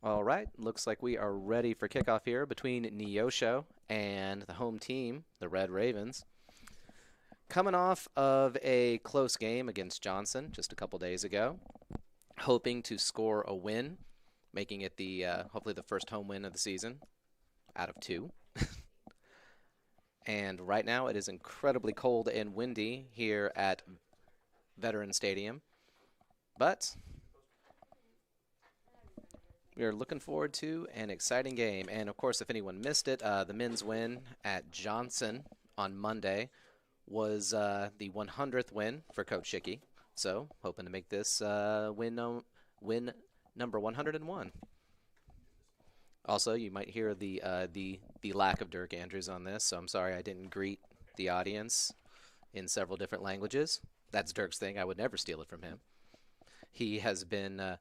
All right, looks like we are ready for kickoff here between Neosho and the home team, the Red Ravens. Coming off of a close game against Johnson just a couple days ago, hoping to score a win, making it the hopefully the first home win of the season out of two. And right now it is incredibly cold and windy here at Veteran Stadium, but we are looking forward to an exciting game. And of course, if anyone missed it, the men's win at Johnson on Monday was the 100th win for Coach Schicky. So hoping to make this win number 101. Also, you might hear the lack of Dirk Andrews on this, so I'm sorry I didn't greet the audience in several different languages. That's Dirk's thing. I would never steal it from him. He has been,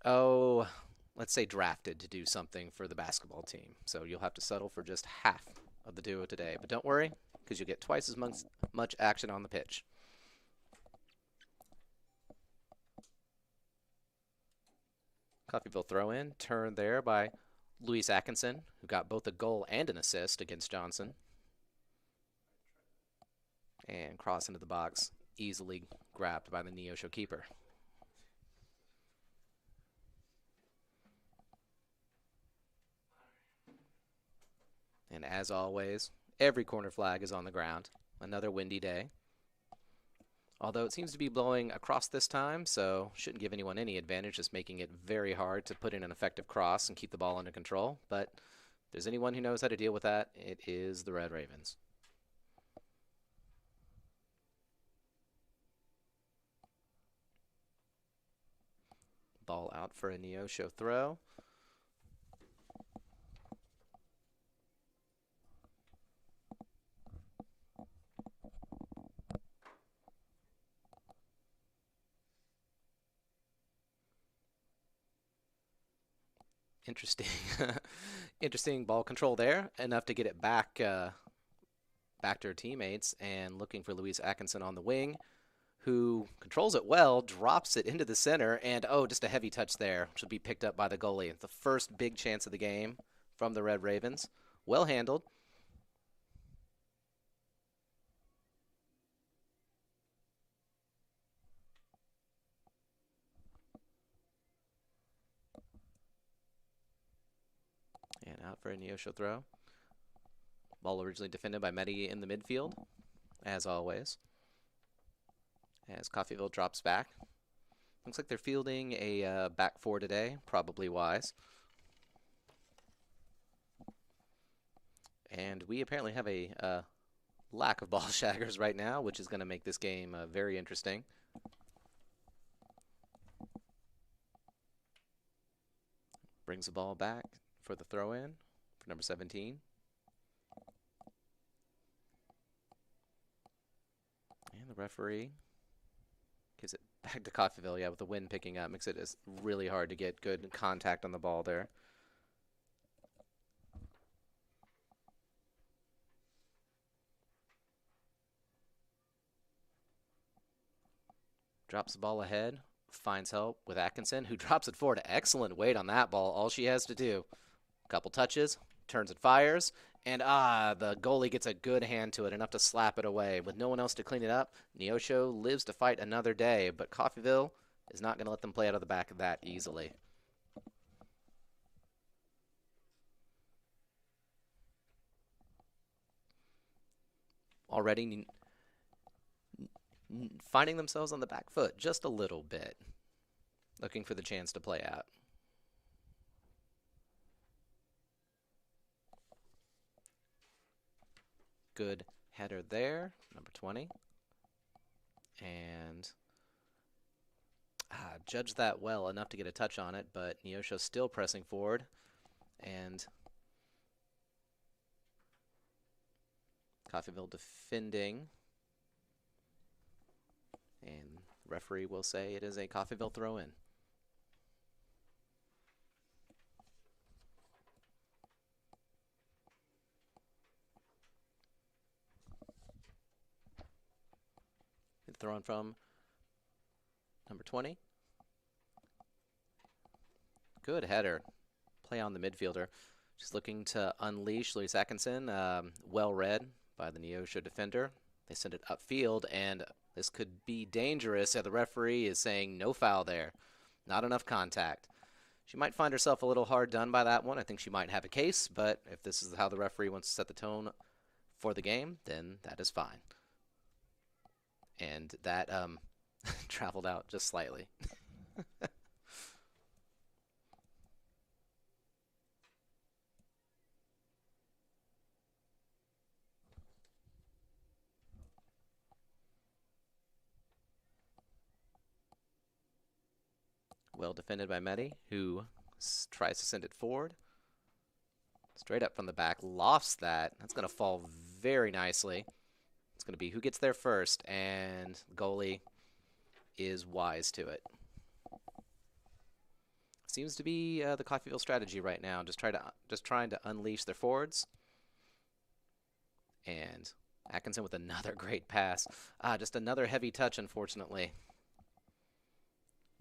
let's say drafted to do something for the basketball team. So you'll have to settle for just half of the duo today. But don't worry, because you'll get twice as much action on the pitch. Coffeyville throw in, turned there by Luis Atkinson, who got both a goal and an assist against Johnson. And cross into the box, easily grabbed by the Neosho keeper. And as always, every corner flag is on the ground. Another windy day. Although it seems to be blowing across this time, so shouldn't give anyone any advantage, just making it very hard to put in an effective cross and keep the ball under control. But if there's anyone who knows how to deal with that, it is the Red Ravens. Ball out for a Neosho throw. Interesting, interesting ball control there, enough to get it back to her teammates, and looking for Luis Atkinson on the wing, who controls it well, drops it into the center, and just a heavy touch there, which will be picked up by the goalie. The first big chance of the game from the Red Ravens. Well handled. And out for a Neosho throw. Ball originally defended by Medi in the midfield, as always. As Coffeyville drops back. Looks like they're fielding a back four today, probably wise. And we apparently have a lack of ball shaggers right now, which is going to make this game very interesting. Brings the ball back for the throw-in for number 17. And the referee gives it back to Coffeyville. Yeah, with the wind picking up, makes it really hard to get good contact on the ball there. Drops the ball ahead, finds help with Atkinson, who drops it forward. Excellent weight on that ball. All she has to do, a couple touches, turns and fires, and the goalie gets a good hand to it, enough to slap it away. With no one else to clean it up, Neosho lives to fight another day, but Coffeyville is not going to let them play out of the back that easily. Already finding themselves on the back foot just a little bit, looking for the chance to play out. Good header there, number 20. And judged that well, enough to get a touch on it, but Neosho still pressing forward. And Coffeyville defending. And referee will say it is a Coffeyville throw-in. Thrown from number 20. Good header. Play on the midfielder. Just looking to unleash Luis Atkinson. Well read by the Neosho defender. They send it upfield, and this could be dangerous. The referee is saying no foul there. Not enough contact. She might find herself a little hard done by that one. I think she might have a case, but if this is how the referee wants to set the tone for the game, then that is fine. And that traveled out just slightly. Well defended by Medi, who tries to send it forward. Straight up from the back, lofts that. That's going to fall very nicely. It's going to be who gets there first, and the goalie is wise to it. Seems to be the Coffeyville strategy right now. Just trying to unleash their forwards. And Atkinson with another great pass. Just another heavy touch, unfortunately.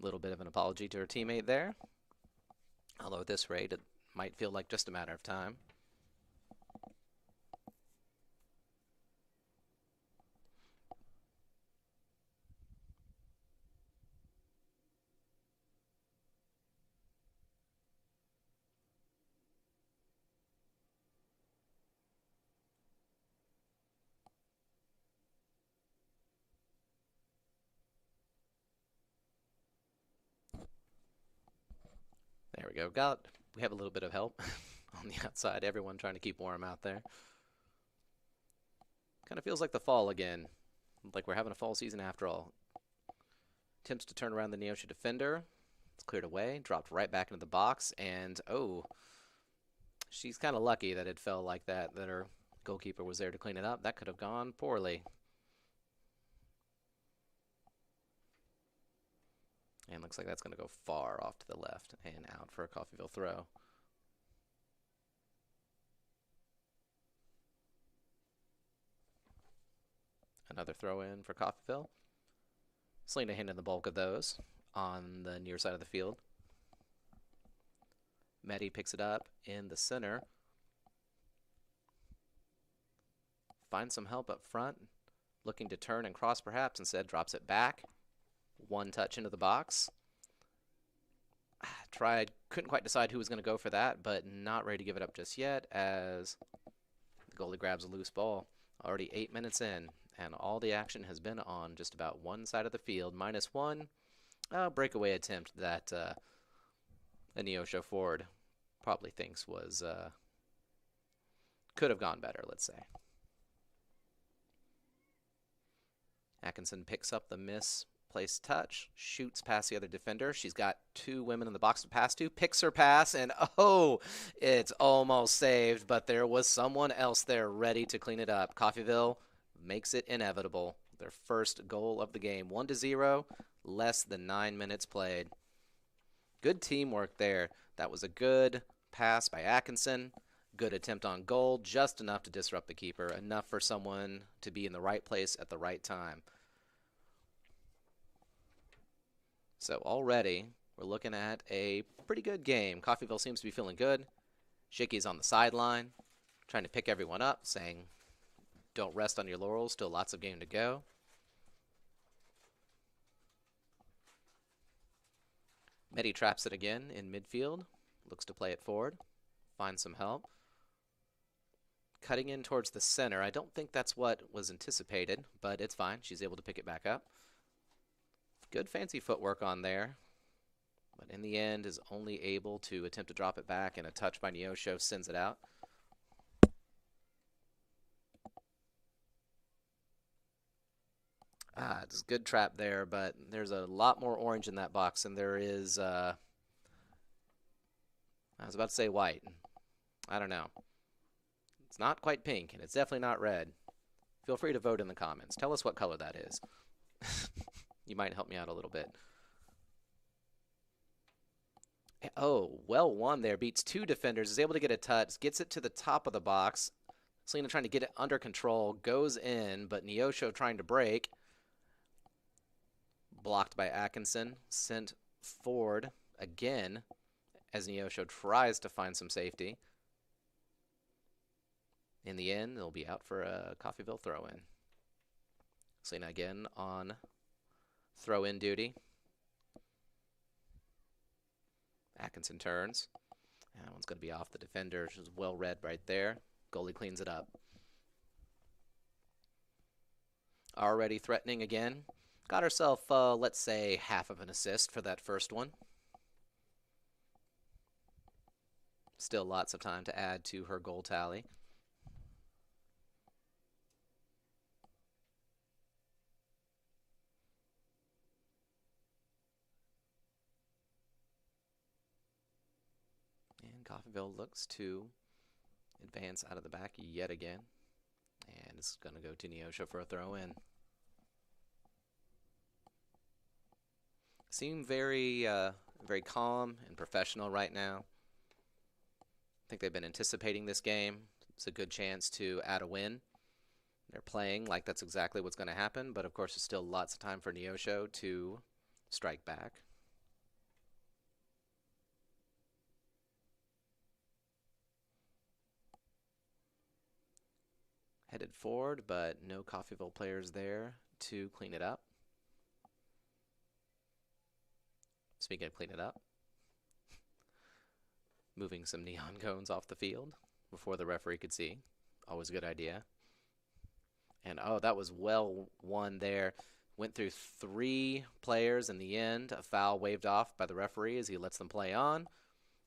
Little bit of an apology to her teammate there. Although at this rate, it might feel like just a matter of time. There we go. We have a little bit of help on the outside. Everyone trying to keep warm out there. Kind of feels like the fall again. Like we're having a fall season after all. Attempts to turn around the Neosho defender. It's cleared away. Dropped right back into the box. And, oh, she's kind of lucky that it fell like that her goalkeeper was there to clean it up. That could have gone poorly. And looks like that's going to go far off to the left and out for a Coffeyville throw. Another throw in for Coffeyville. Selena handling the bulk of those on the near side of the field. Medi picks it up in the center. Finds some help up front. Looking to turn and cross perhaps. Instead drops it back. One touch into the box. Couldn't quite decide who was going to go for that, but not ready to give it up just yet as the goalie grabs a loose ball. Already 8 minutes in, and all the action has been on just about one side of the field. -1 breakaway attempt that a Neosho forward probably thinks was could have gone better, let's say. Atkinson picks up the misplaced touch, shoots past the other defender. She's got two women in the box to pass to, picks her pass, and oh, it's almost saved, but there was someone else there ready to clean it up. Coffeyville makes it inevitable. Their first goal of the game, 1-0, less than 9 minutes played. Good teamwork there. That was a good pass by Atkinson. Good attempt on goal, just enough to disrupt the keeper, enough for someone to be in the right place at the right time. So already, we're looking at a pretty good game. Coffeyville seems to be feeling good. Shicky's on the sideline, trying to pick everyone up, saying, don't rest on your laurels, still lots of game to go. Medi traps it again in midfield, looks to play it forward, finds some help. Cutting in towards the center. I don't think that's what was anticipated, but it's fine. She's able to pick it back up. Good fancy footwork on there, but in the end is only able to attempt to drop it back, and a touch by Neosho sends it out. It's a good trap there, but there's a lot more orange in that box than there is, I was about to say white. I don't know. It's not quite pink, and it's definitely not red. Feel free to vote in the comments. Tell us what color that is. You might help me out a little bit. Oh, well won there. Beats two defenders. Is able to get a touch. Gets it to the top of the box. Selena trying to get it under control. Goes in, but Neosho trying to break. Blocked by Atkinson. Sent forward again as Neosho tries to find some safety. In the end, they'll be out for a Coffeyville throw-in. Selena again on throw-in duty. Atkinson turns. That one's going to be off the defender. She's well read right there. Goalie cleans it up. Already threatening again. Got herself, let's say, half of an assist for that first one. Still lots of time to add to her goal tally. And Coffeyville looks to advance out of the back yet again. And it's going to go to Neosho for a throw-in. Seem very, very calm and professional right now. I think they've been anticipating this game. It's a good chance to add a win. They're playing like that's exactly what's going to happen, but of course there's still lots of time for Neosho to strike back. Headed forward, but no Coffeyville players there to clean it up. Speaking of clean it up, moving some neon cones off the field before the referee could see. Always a good idea. And oh, that was well won there. Went through 3 players in the end. A foul waved off by the referee as he lets them play on.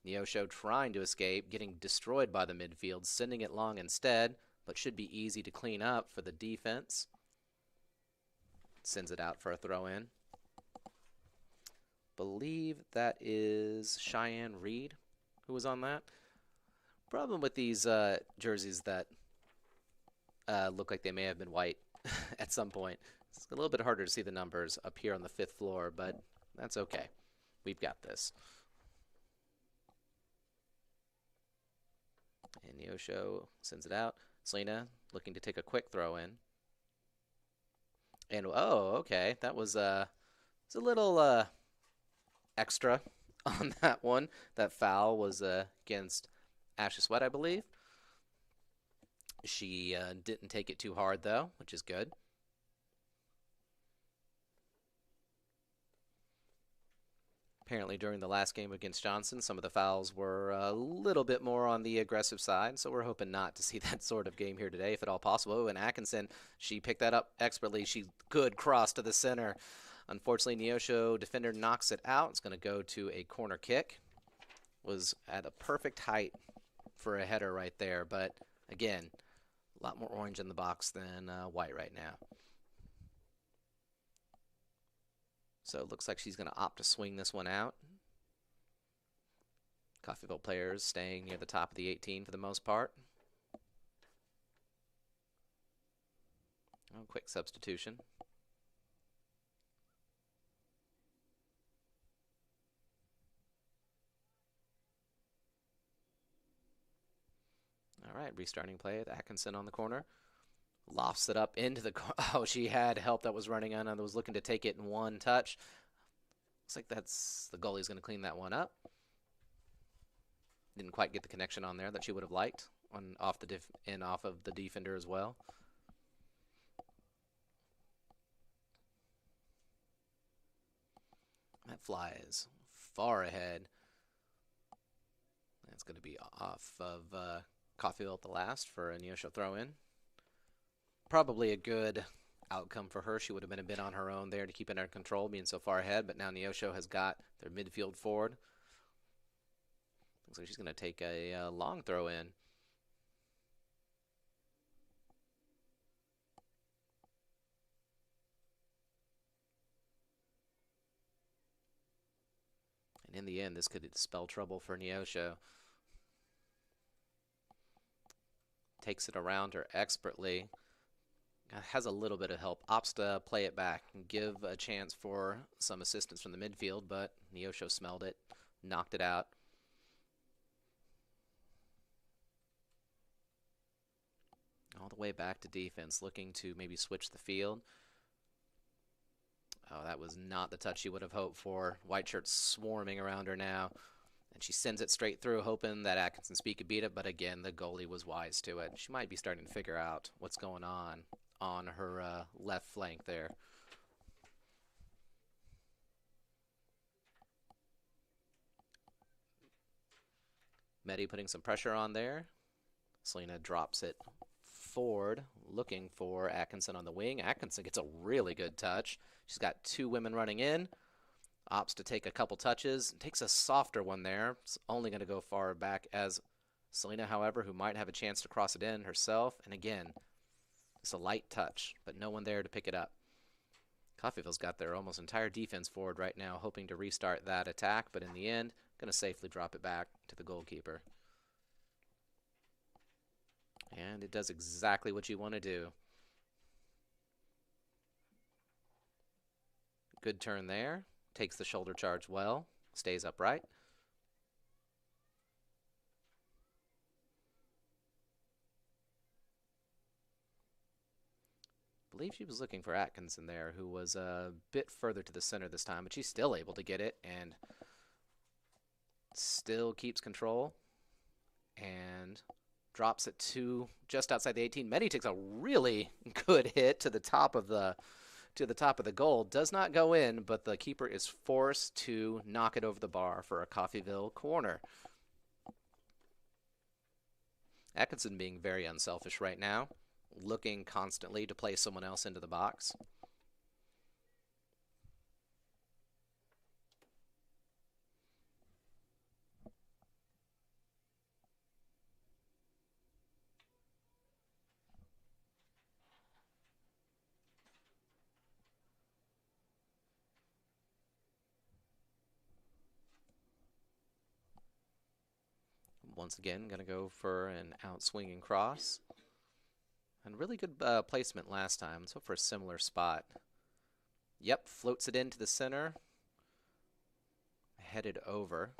Neosho trying to escape, getting destroyed by the midfield, sending it long instead, but should be easy to clean up for the defense. Sends it out for a throw-in. Believe that is Cheyenne Reed who was on that. Problem with these jerseys that look like they may have been white at some point. It's a little bit harder to see the numbers up here on the 5th floor, but that's okay. We've got this. And Neosho sends it out. Selena looking to take a quick throw in. And oh, okay. That was it's a little extra on that one. That foul was against Ashley Sweat, I believe. She didn't take it too hard, though, which is good. Apparently, during the last game against Johnson, some of the fouls were a little bit more on the aggressive side, so we're hoping not to see that sort of game here today, if at all possible. And Atkinson, she picked that up expertly. She good cross to the center. Unfortunately, Neosho defender knocks it out. It's going to go to a corner kick. Was at a perfect height for a header right there, but again, a lot more orange in the box than white right now. So it looks like she's going to opt to swing this one out. Coffeyville players staying near the top of the 18 for the most part. Oh, quick substitution. All right, restarting play with Atkinson on the corner. Lofts it up into the corner. Oh, she had help that was running on and was looking to take it in one touch. Looks like that's the goalie's going to clean that one up. Didn't quite get the connection on there that she would have liked on off of the defender as well. That flies far ahead. That's going to be off of Coffeyville at the last for a Neosho throw-in. Probably a good outcome for her. She would have been a bit on her own there to keep it under control, being so far ahead, but now Neosho has got their midfield forward. Looks like she's going to take a long throw-in. And in the end, this could spell trouble for Neosho. Takes it around her expertly. Has a little bit of help. Opts to play it back and give a chance for some assistance from the midfield, but Neosho smelled it, knocked it out. All the way back to defense, looking to maybe switch the field. Oh, that was not the touch she would have hoped for. White shirts swarming around her now. And And she sends it straight through, hoping that Atkinson's speed could beat it. But again, the goalie was wise to it. She might be starting to figure out what's going on her left flank there. Medi putting some pressure on there. Selena drops it forward, looking for Atkinson on the wing. Atkinson gets a really good touch. She's got two women running in. Opts to take a couple touches. Takes a softer one there. It's only going to go far back as Selena, however, who might have a chance to cross it in herself. And again, it's a light touch, but no one there to pick it up. Coffeyville's got their almost entire defense forward right now, hoping to restart that attack, but in the end, going to safely drop it back to the goalkeeper. And it does exactly what you want to do. Good turn there. Takes the shoulder charge well. Stays upright. I believe she was looking for Atkinson there, who was a bit further to the center this time, but she's still able to get it and still keeps control and drops it to just outside the 18. Medi takes a really good hit to the top of the goal. Does not go in, but the keeper is forced to knock it over the bar for a Coffeyville corner. Atkinson being very unselfish right now, looking constantly to play someone else into the box. Once again, going to go for an out-swinging cross. And really good placement last time. Let's hope for a similar spot. Yep, floats it into the center. Headed over.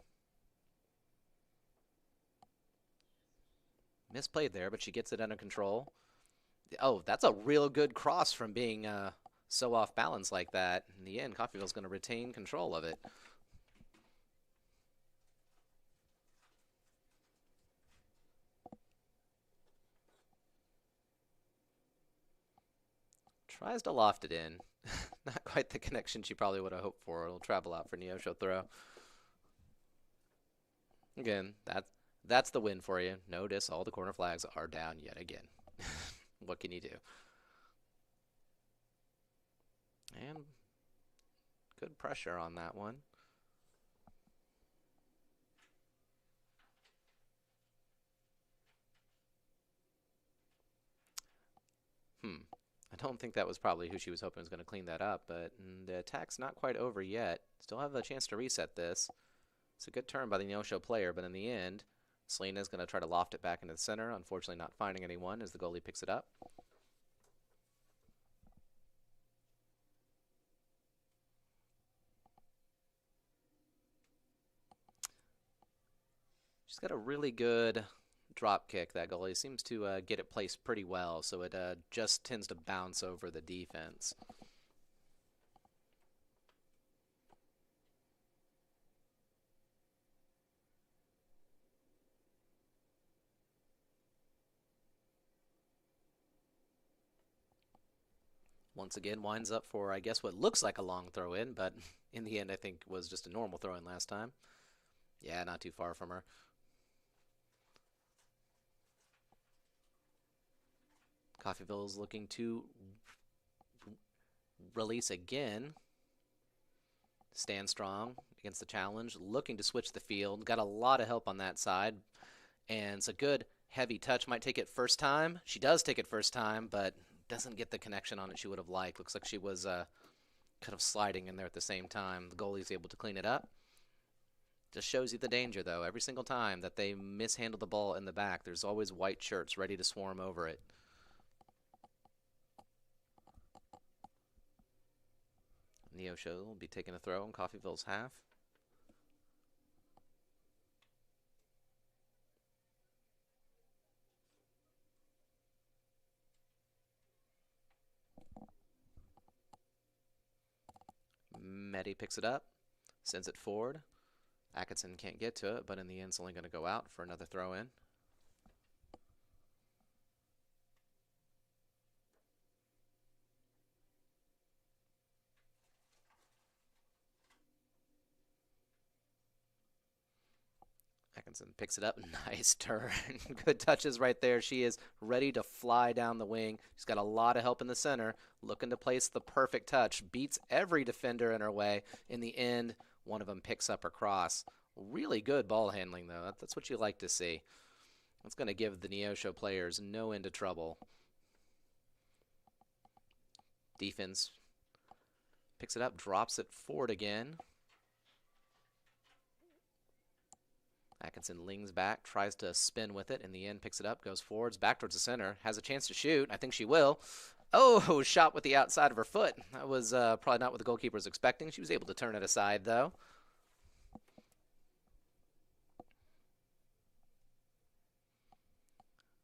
Misplayed there, but she gets it under control. Oh, that's a real good cross from being so off balance like that. In the end, Coffeyville's going to retain control of it. Tries to loft it in. Not quite the connection she probably would have hoped for. It'll travel out for Neosho throw. Again, that's the win for you. Notice all the corner flags are down yet again. What can you do? And good pressure on that one. I don't think that was probably who she was hoping was going to clean that up, but the attack's not quite over yet. Still have a chance to reset this. It's a good turn by the Neosho player, but in the end, Selena's going to try to loft it back into the center, unfortunately not finding anyone as the goalie picks it up. She's got a really good drop kick, that goalie. Seems to get it placed pretty well, so it just tends to bounce over the defense. Once again, winds up for, I guess, what looks like a long throw-in, but in the end, I think was just a normal throw-in last time. Yeah, not too far from her. Coffeyville's looking to release again. Stand strong against the challenge. Looking to switch the field. Got a lot of help on that side. And it's a good heavy touch. Might take it first time. She does take it first time, but doesn't get the connection on it she would have liked. Looks like she was kind of sliding in there at the same time. The goalie's able to clean it up. Just shows you the danger, though. Every single time that they mishandle the ball in the back, there's always white shirts ready to swarm over it. Neosho will be taking a throw in Coffeyville's half. Medi picks it up, sends it forward. Atkinson can't get to it, but in the end, it's only going to go out for another throw in. Atkinson picks it up. Nice turn. Good touches right there. She is ready to fly down the wing. She's got a lot of help in the center, looking to place the perfect touch. Beats every defender in her way. In the end, one of them picks up her cross. Really good ball handling, though. That's what you like to see. That's going to give the Neosho players no end of trouble. Defense picks it up, drops it forward again. Atkinson leans back, tries to spin with it. In the end, picks it up, goes forwards, back towards the center. Has a chance to shoot. I think she will. Oh, shot with the outside of her foot. That was probably not what the goalkeeper was expecting. She was able to turn it aside, though.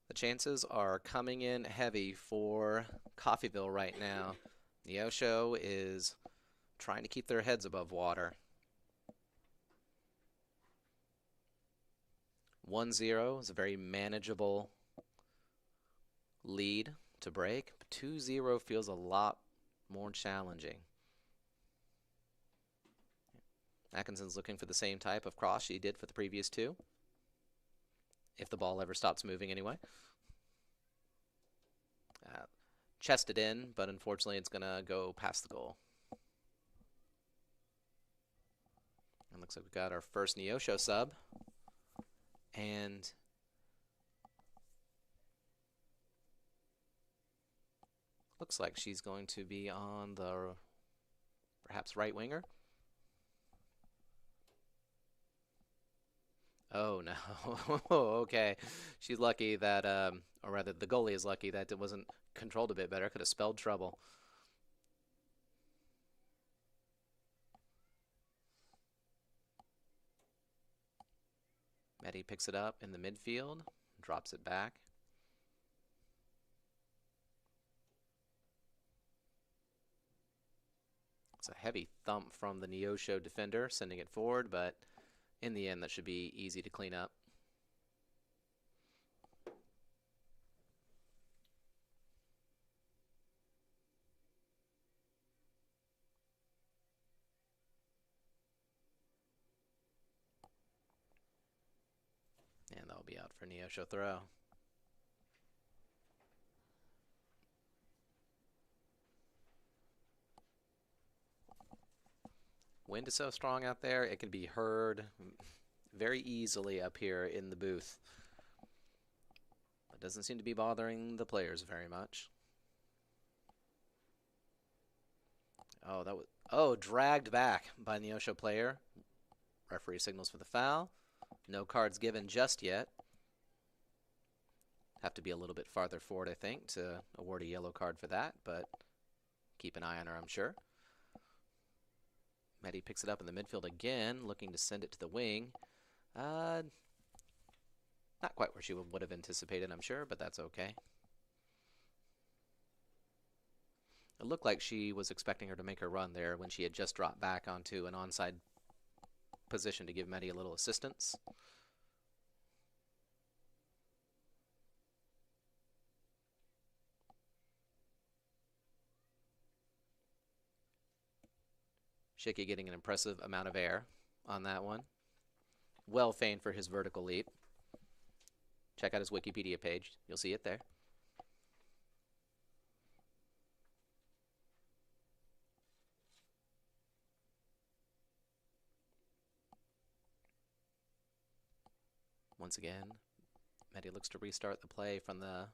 The chances are coming in heavy for Coffeyville right now. Neosho is trying to keep their heads above water. 1-0 is a very manageable lead to break. 2-0 feels a lot more challenging. Atkinson's looking for the same type of cross she did for the previous two, if the ball ever stops moving anyway. Chested in, but unfortunately it's going to go past the goal. And looks like we got our first Neosho sub. And looks like she's going to be on the perhaps right winger. Oh no. Okay. She's lucky that, or rather the goalie is lucky that it wasn't controlled a bit better. Could have spelled trouble. Meddy picks it up in the midfield, drops it back. It's a heavy thump from the Neosho defender, sending it forward, but in the end, that should be easy to clean up. And that'll be out for Neosho throw. Wind is so strong out there, it can be heard very easily up here in the booth. It doesn't seem to be bothering the players very much. Oh, that was dragged back by the Neosho player. Referee signals for the foul. No cards given just yet. Have to be a little bit farther forward, I think, to award a yellow card for that, but keep an eye on her, I'm sure. Meddy picks it up in the midfield again, looking to send it to the wing. Not quite where she would have anticipated, I'm sure, but that's okay. It looked like she was expecting her to make her run there when she had just dropped back onto an onside position to give Meddy a little assistance. Shiki getting an impressive amount of air on that one. Well feigned for his vertical leap. Check out his Wikipedia page. You'll see it there. Once again, Meddy looks to restart the play from the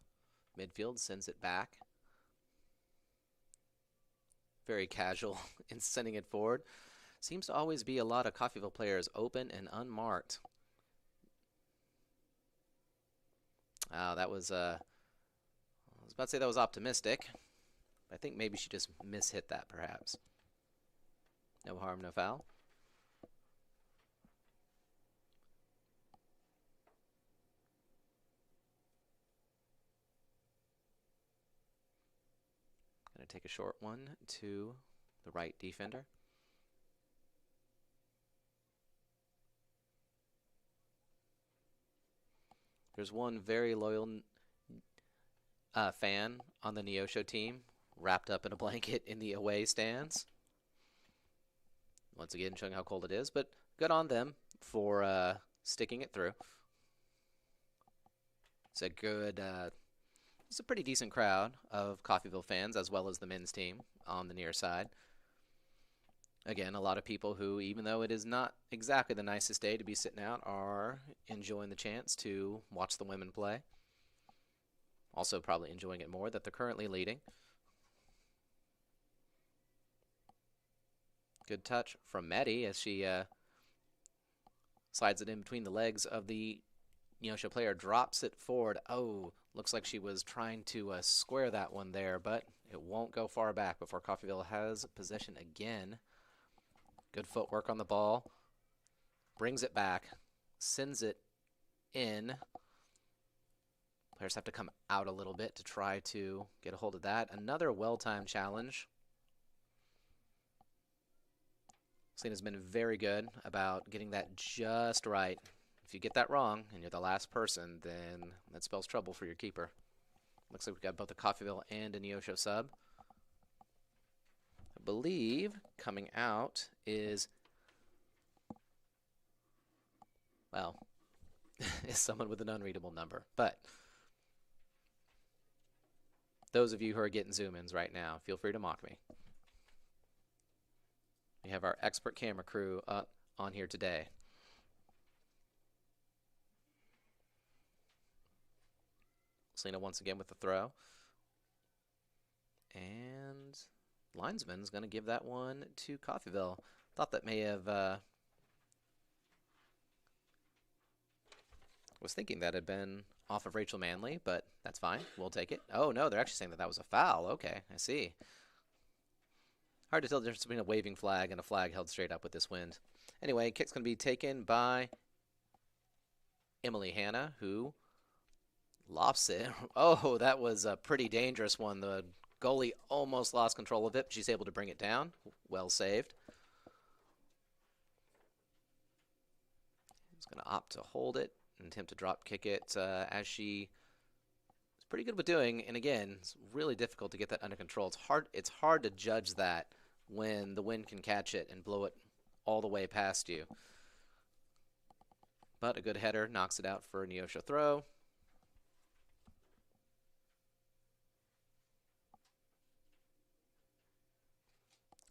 midfield, sends it back. Very casual in sending it forward. Seems to always be a lot of Coffeyville players open and unmarked. That was, I was about to say that was optimistic. I think maybe she just mishit that, perhaps. No harm, no foul. Going to take a short one to the right defender. There's one very loyal fan on the Neosho team wrapped up in a blanket in the away stands. Once again, showing how cold it is, but good on them for sticking it through. It's a good, it's a pretty decent crowd of Coffeyville fans, as well as the men's team on the near side. Again, a lot of people who, even though it is not exactly the nicest day to be sitting out, are enjoying the chance to watch the women play. Also probably enjoying it more that they're currently leading. Good touch from Maddie as she slides it in between the legs of the Neosho player, drops it forward. Oh, looks like she was trying to square that one there, but it won't go far back before Coffeyville has possession again. Good footwork on the ball. Brings it back. Sends it in. Players have to come out a little bit to try to get a hold of that. Another well-timed challenge. Selena's been very good about getting that just right. If you get that wrong and you're the last person, then that spells trouble for your keeper. Looks like we've got both a Coffeyville and a Neosho sub. I believe coming out is, well, is someone with an unreadable number. But those of you who are getting zoom-ins right now, feel free to mock me. We have our expert camera crew on here today. Selena once again with the throw. And linesman's going to give that one to Coffeyville. Thought that may have... was thinking that had been off of Rachel Manley, but that's fine. We'll take it. Oh, no, they're actually saying that that was a foul. Okay, I see. Hard to tell the difference between a waving flag and a flag held straight up with this wind. Anyway, kick's going to be taken by Emily Hanna, who lofts it. Oh, that was a pretty dangerous one. The goalie almost lost control of it, but she's able to bring it down. Well saved. She's going to opt to hold it and attempt to drop kick it as she is pretty good with doing. And again, it's really difficult to get that under control. It's hard to judge that when the wind can catch it and blow it all the way past you. But a good header knocks it out for a Neosho throw.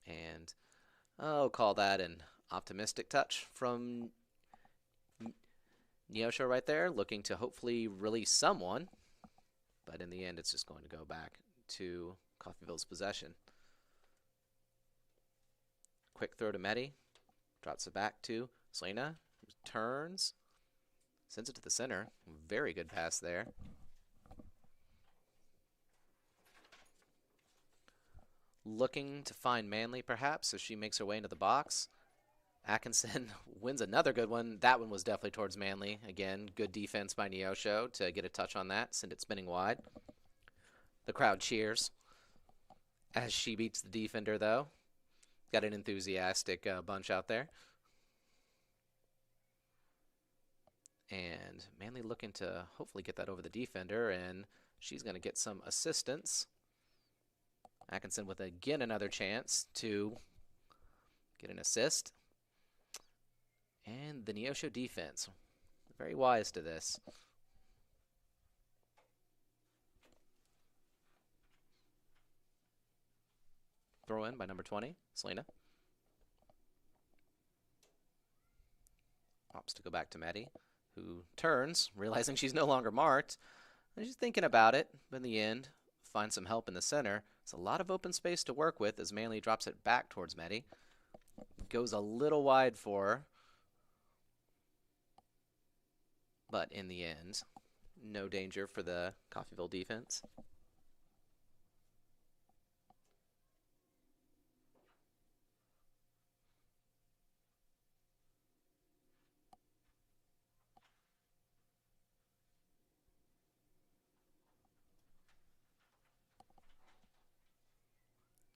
And I'll call that an optimistic touch from Neosho right there, looking to hopefully release someone. But in the end, it's just going to go back to Coffeyville's possession. Quick throw to Medi. Drops it back to Selena. Turns. Sends it to the center. Very good pass there. Looking to find Manley, perhaps, as she makes her way into the box. Atkinson wins another good one. That one was definitely towards Manley. Again, good defense by Neosho to get a touch on that, send it spinning wide. The crowd cheers as she beats the defender, though. Got an enthusiastic bunch out there. And Manley looking to hopefully get that over the defender, and she's going to get some assistance. Atkinson with, again, another chance to get an assist. And the Neosho defense, very wise to this. Throw in by number 20, Selena. Opts to go back to Maddie, who turns, realizing she's no longer marked. And she's thinking about it, but in the end, finds some help in the center. It's a lot of open space to work with as Manley drops it back towards Maddie. Goes a little wide for her. But in the end, no danger for the Coffeyville defense.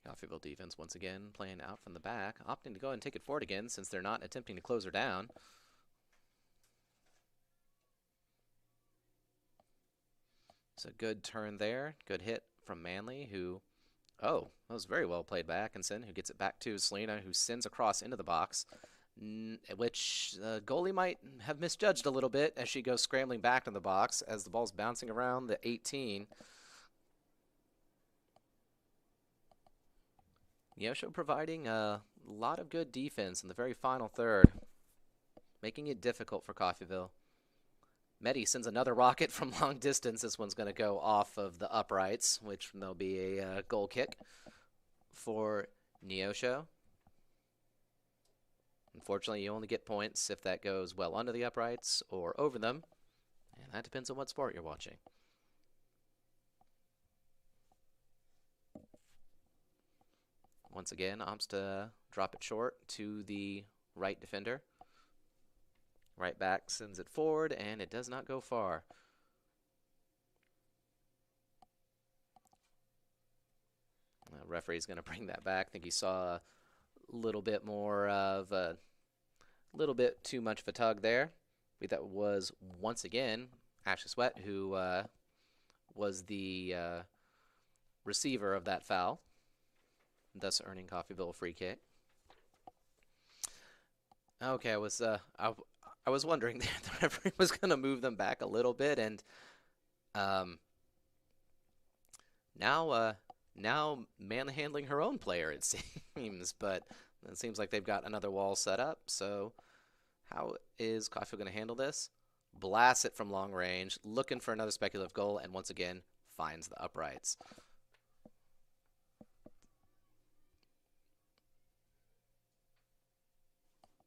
Coffeyville defense once again playing out from the back, opting to go and take it forward again since they're not attempting to close her down. It's a good turn there. Good hit from Manley, who, oh, that was very well played by Atkinson, who gets it back to Selena, who sends across into the box, which the goalie might have misjudged a little bit as she goes scrambling back to the box as the ball's bouncing around the 18. Neosho providing a lot of good defense in the very final third, making it difficult for Coffeyville. Medi sends another rocket from long distance. This one's going to go off of the uprights, which there'll be a goal kick for Neosho. Unfortunately, you only get points if that goes well under the uprights or over them, and that depends on what sport you're watching. Once again, opts to drop it short to the right defender. Right back sends it forward, and it does not go far. The referee's going to bring that back. I think he saw a little bit more of a little bit too much of a tug there. That was, once again, Ashley Sweat, who was the receiver of that foul, thus earning Coffeyville a free kick. Okay, I was wondering there. The referee was going to move them back a little bit, and now manhandling her own player, it seems. But it seems like they've got another wall set up. So how is Coffeyville going to handle this? Blasts it from long range, looking for another speculative goal, and once again finds the uprights.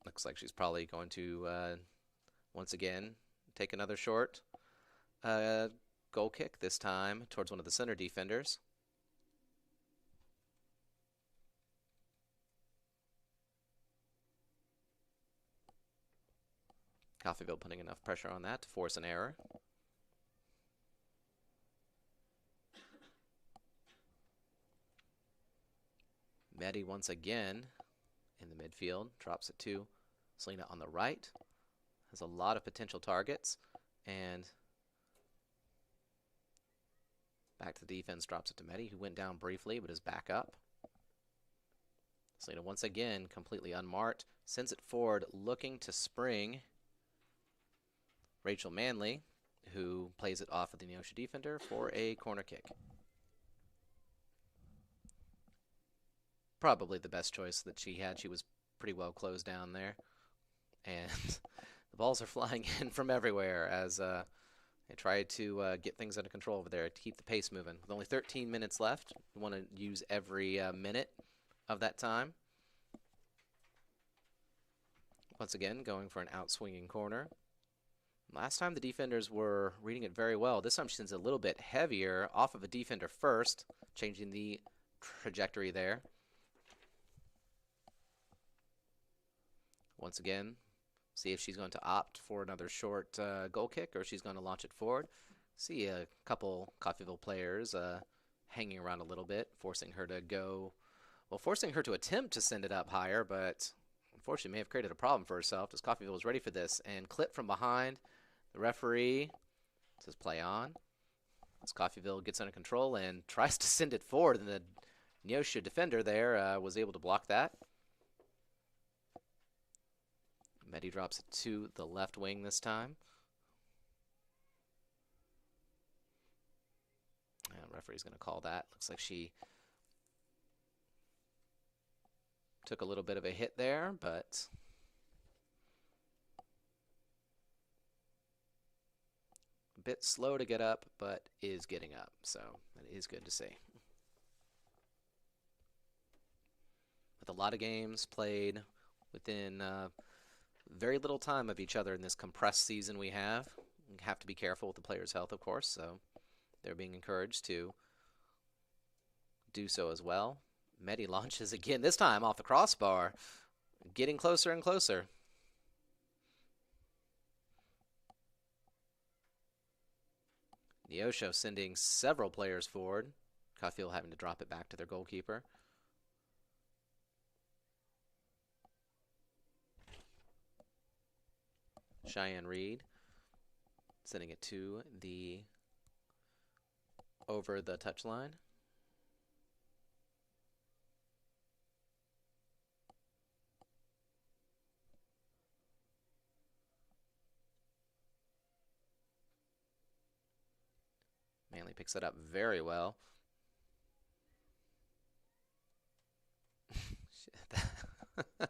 Looks like she's probably going to, once again, take another short goal kick, this time towards one of the center defenders. Coffeyville putting enough pressure on that to force an error. Medi once again in the midfield, drops it to Selena on the right. Has a lot of potential targets, and back to the defense, drops it to Medi, who went down briefly but is back up. Selena once again completely unmarked, sends it forward, looking to spring Rachel Manley, who plays it off of the Neosho defender for a corner kick. Probably the best choice that she had. She was pretty well closed down there. And the balls are flying in from everywhere as they try to get things under control over there to keep the pace moving. With only 13 minutes left, you want to use every minute of that time. Once again, going for an out-swinging corner. Last time the defenders were reading it very well. This time she sends it a little bit heavier off of a defender first, changing the trajectory there. Once again, see if she's going to opt for another short goal kick or she's going to launch it forward. See a couple Coffeyville players hanging around a little bit, forcing her to go, well, forcing her to attempt to send it up higher, but unfortunately may have created a problem for herself as Coffeyville was ready for this. And clip from behind, the referee says play on. As Coffeyville gets under control and tries to send it forward, and the Neosho defender there was able to block that. Medi drops it to the left wing this time. And the referee's going to call that. Looks like she took a little bit of a hit there, but a bit slow to get up, but is getting up. So that is good to see. With a lot of games played within very little time of each other in this compressed season we have. We have to be careful with the players' health, of course, so they're being encouraged to do so as well. Medi launches again, this time off the crossbar, getting closer and closer. Neosho sending several players forward. Coffeyville having to drop it back to their goalkeeper. Cheyenne Reed sending it to the over the touchline. Manley picks it up very well. The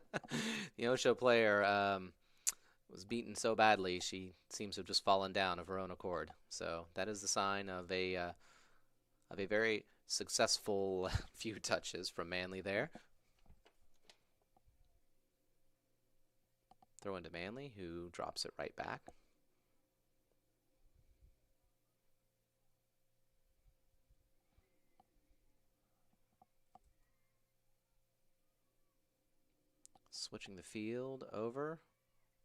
Neosho player was beaten so badly she seems to have just fallen down of her own accord. So that is the sign of a very successful few touches from Manley there. Throw into Manley, who drops it right back. Switching the field over.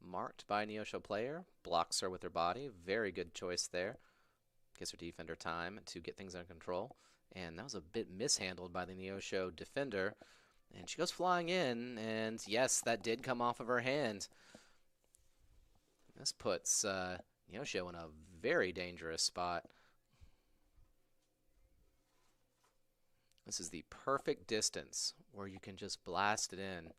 Marked by Neosho player. Blocks her with her body. Very good choice there. Gives her defender time to get things under control. And that was a bit mishandled by the Neosho defender. And she goes flying in, and yes, that did come off of her hand. This puts Neosho in a very dangerous spot. This is the perfect distance where you can just blast it in.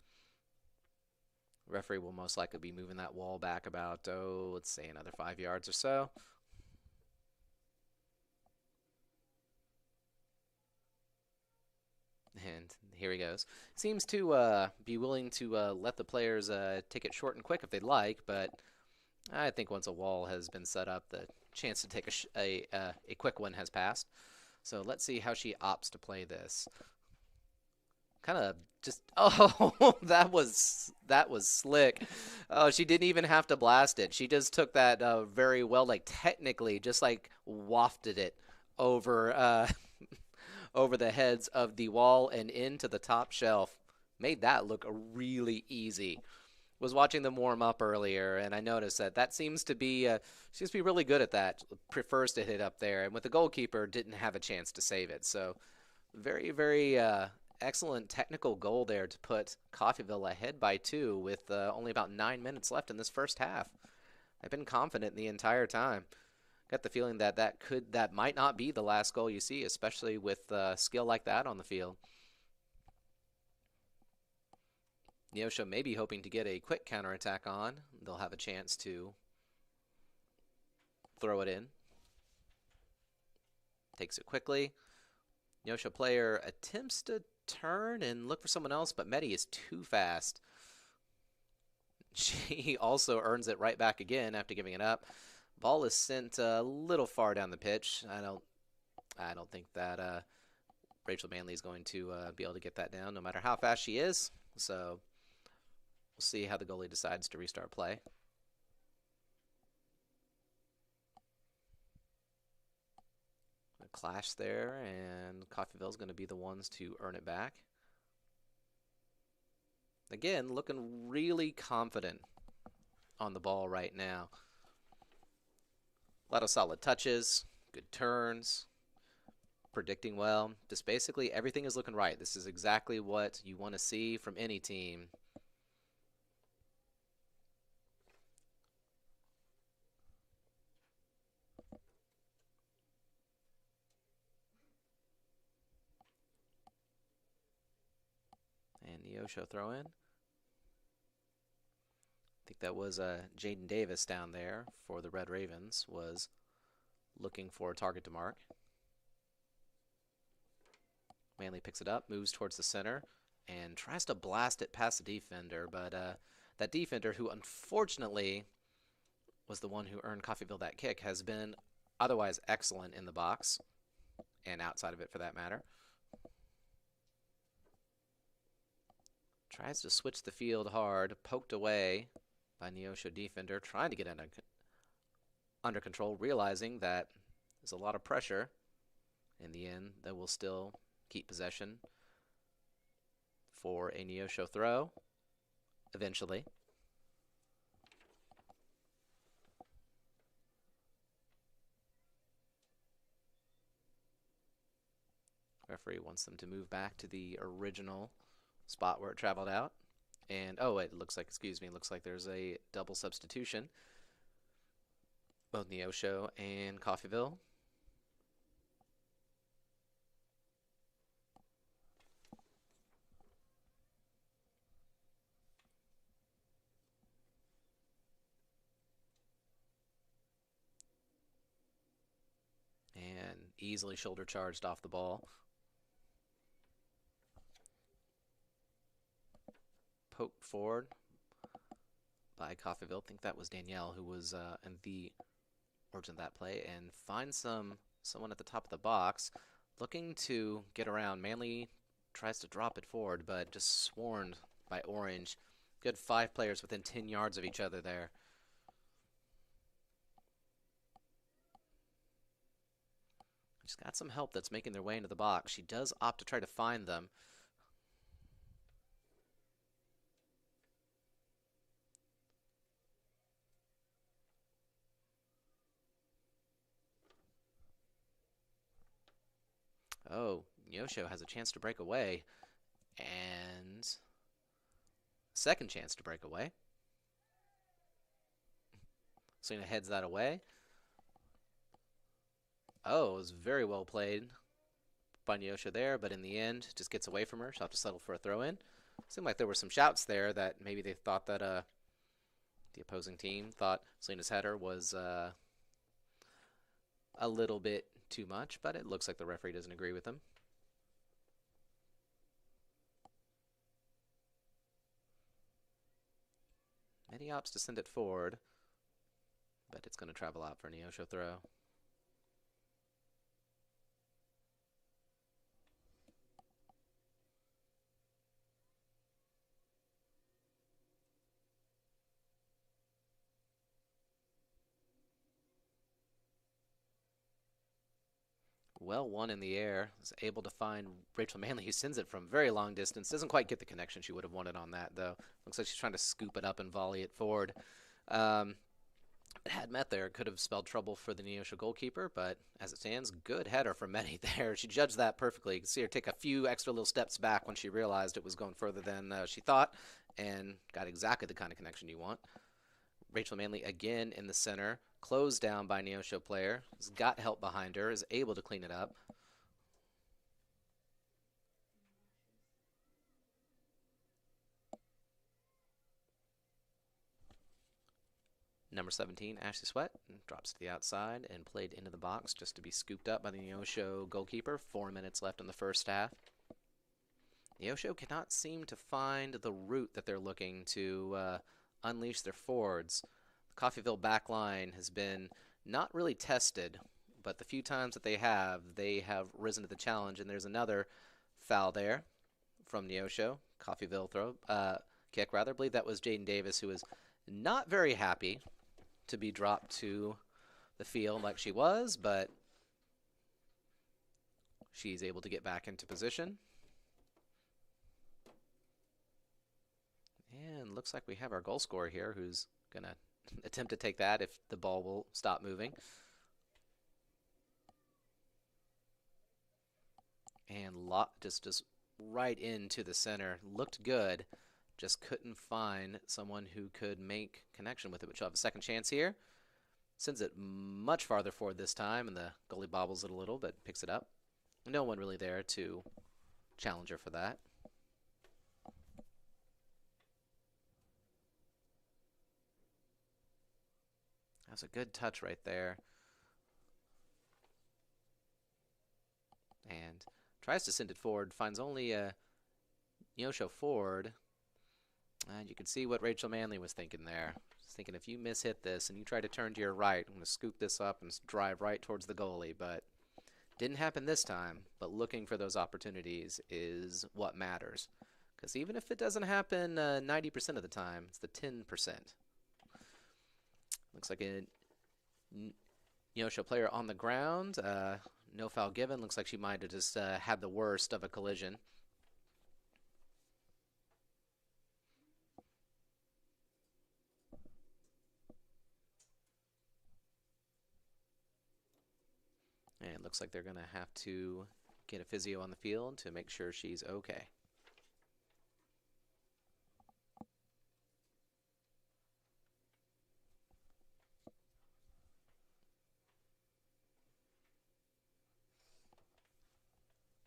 The referee will most likely be moving that wall back about, let's say another 5 yards or so. And here he goes. Seems to be willing to let the players take it short and quick if they'd like, but I think once a wall has been set up, the chance to take a quick one has passed. So let's see how she opts to play this. Kind of just, oh, that was slick. Oh, she didn't even have to blast it. She just took that very well, like technically, just like wafted it over over the heads of the wall and into the top shelf. Made that look really easy. Was watching them warm up earlier, and I noticed that seems to be really good at that. Prefers to hit up there, and with the goalkeeper, didn't have a chance to save it. So very, very excellent technical goal there to put Coffeyville ahead by 2 with only about 9 minutes left in this first half. I've been confident the entire time. Got the feeling that that might not be the last goal you see, especially with skill like that on the field. Neosho may be hoping to get a quick counterattack on. They'll have a chance to throw it in. Takes it quickly. Neosho player attempts to turn and look for someone else, but Medi is too fast. She also earns it right back again after giving it up. Ball is sent a little far down the pitch. I don't think that Rachel Manley is going to be able to get that down, no matter how fast she is. So we'll see how the goalie decides to restart play. A clash there, and Coffeyville's going to be the ones to earn it back. Again, looking really confident on the ball right now. A lot of solid touches, good turns, predicting well. Just basically everything is looking right. This is exactly what you want to see from any team. And Neosho throw in. I think that was Jaden Davis down there for the Red Ravens, was looking for a target to mark. Manley picks it up, moves towards the center, and tries to blast it past the defender, but that defender, who unfortunately was the one who earned Coffeyville that kick, has been otherwise excellent in the box, and outside of it for that matter. Tries to switch the field hard, poked away by Neosho defender, trying to get under control, realizing that there's a lot of pressure. In the end, they will still keep possession for a Neosho throw, eventually. Referee wants them to move back to the original spot where it traveled out. And, oh, it looks like, looks like there's a double substitution. Both Neosho and Coffeyville. easily shoulder charged off the ball. Poked forward by Coffeyville. I think that was Danielle who was in the origin of that play, and finds someone at the top of the box looking to get around. Manley tries to drop it forward, but just swarmed by Orange. Good 5 players within 10 yards of each other there. She's got some help that's making their way into the box. She does opt to try to find them. Oh, Neosho has a chance to break away. And second chance to break away. Selena heads that away. Oh, it was very well played by Neosho there, but in the end, just gets away from her. She'll have to settle for a throw-in. Seemed like there were some shouts there that maybe they thought that the opposing team thought Selena's header was a little bit too much, but it looks like the referee doesn't agree with them. Many opts to send it forward, but it's going to travel out for a Neosho throw. Well, one in the air, is able to find Rachel Manley, who sends it from very long distance. Doesn't quite get the connection she would have wanted on that, though. Looks like she's trying to scoop it up and volley it forward. It had met there. It could have spelled trouble for the Neosho goalkeeper, but as it stands, good header from Meddy there. She judged that perfectly. You can see her take a few extra little steps back when she realized it was going further than she thought, and got exactly the kind of connection you want. Rachel Manley again in the center, closed down by Neosho player, has got help behind her, is able to clean it up. Number 17, Ashley Sweat, drops to the outside and played into the box just to be scooped up by the Neosho goalkeeper. 4 minutes left in the first half. Neosho cannot seem to find the route that they're looking to unleash their forwards. The Coffeyville back line has been not really tested, but the few times that they have risen to the challenge, and there's another foul there from Neosho. Coffeyville kick rather. I believe that was Jaden Davis, who was not very happy to be dropped to the field like she was, but she's able to get back into position. And looks like we have our goal scorer here who's going to attempt to take that if the ball will stop moving. And just right into the center. Looked good. Just couldn't find someone who could make connection with it, but she'll have a second chance here. Sends it much farther forward this time, and the goalie bobbles it a little, but picks it up. No one really there to challenge her for that. That's a good touch right there. And tries to send it forward, finds only a Neosho forward. And you can see what Rachel Manley was thinking there. She's thinking, if you mishit this and you try to turn to your right, I'm going to scoop this up and drive right towards the goalie. But didn't happen this time. But looking for those opportunities is what matters. Because even if it doesn't happen 90% of the time, it's the 10%. Looks like a Neosho player on the ground. No foul given. Looks like she might have just had the worst of a collision. And it looks like they're going to have to get a physio on the field to make sure she's okay.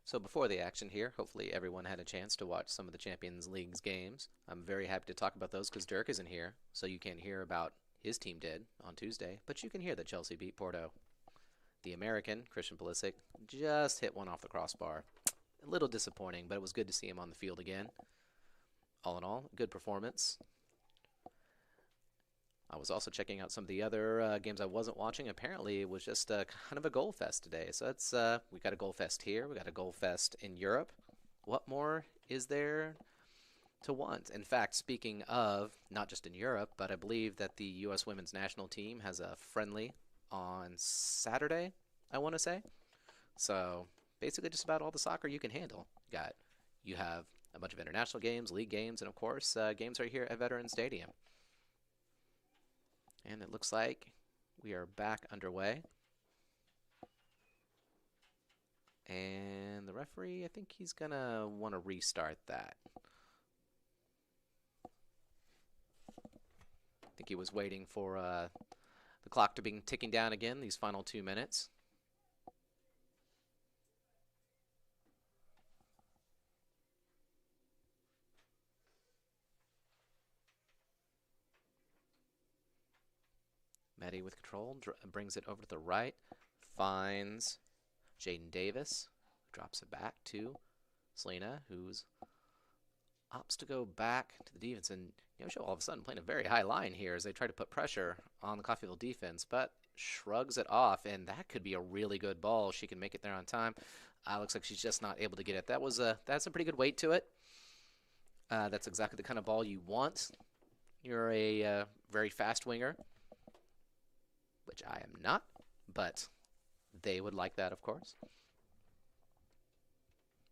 So before the action here, hopefully everyone had a chance to watch some of the Champions League's games. I'm very happy to talk about those because Dirk isn't here, so you can't hear about his team did on Tuesday, but you can hear that Chelsea beat Porto. The American, Christian Pulisic, just hit one off the crossbar. A little disappointing, but it was good to see him on the field again. All in all, good performance. I was also checking out some of the other games I wasn't watching. Apparently, it was just kind of a goal fest today. So that's we got a goal fest here. We got a goal fest in Europe. What more is there to want? In fact, speaking of not just in Europe, but I believe that the U.S. women's national team has a friendly on Saturday, I want to say. So basically just about all the soccer you can handle. You have a bunch of international games, league games, and of course games right here at Veterans Stadium. And it looks like we are back underway. And the referee, I think he's going to want to restart that. I think he was waiting for the clock to be ticking down again, these final 2 minutes. Maddie with control, brings it over to the right, finds Jaden Davis, drops it back to Selena, who's opts to go back to the defense. And Neosho all of a sudden playing a very high line here as they try to put pressure on the Coffeyville defense, but shrugs it off, and that could be a really good ball. She can make it there on time. Looks like she's just not able to get it. That's a pretty good weight to it. That's exactly the kind of ball you want. You're a very fast winger, which I am not, but they would like that, of course.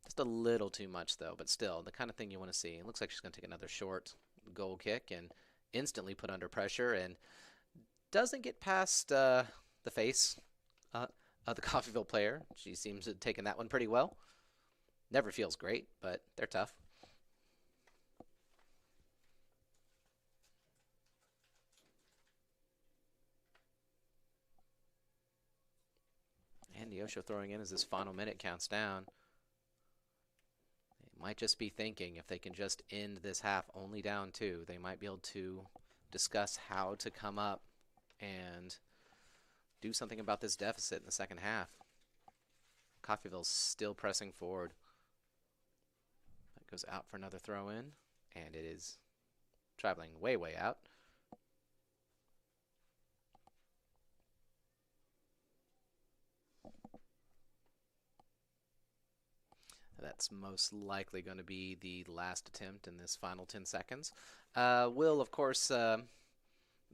Just a little too much, though, but still, the kind of thing you want to see. It looks like she's going to take another short goal kick and instantly put under pressure and doesn't get past the face of the Coffeyville player. She seems to have taken that one pretty well. Never feels great, but they're tough. And Neosho throwing in as this final minute counts down. They might just be thinking if they can just end this half only down 2, they might be able to discuss how to come up and do something about this deficit in the second half. Coffeyville's still pressing forward. That goes out for another throw in, and it is traveling way, way out. That's most likely going to be the last attempt in this final 10 seconds. We'll, of course,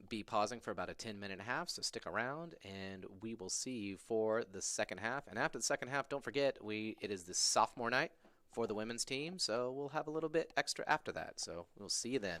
be pausing for about a 10-minute half, so stick around, and we will see you for the second half. And after the second half, don't forget, it is the sophomore night for the women's team, so we'll have a little bit extra after that. So we'll see you then.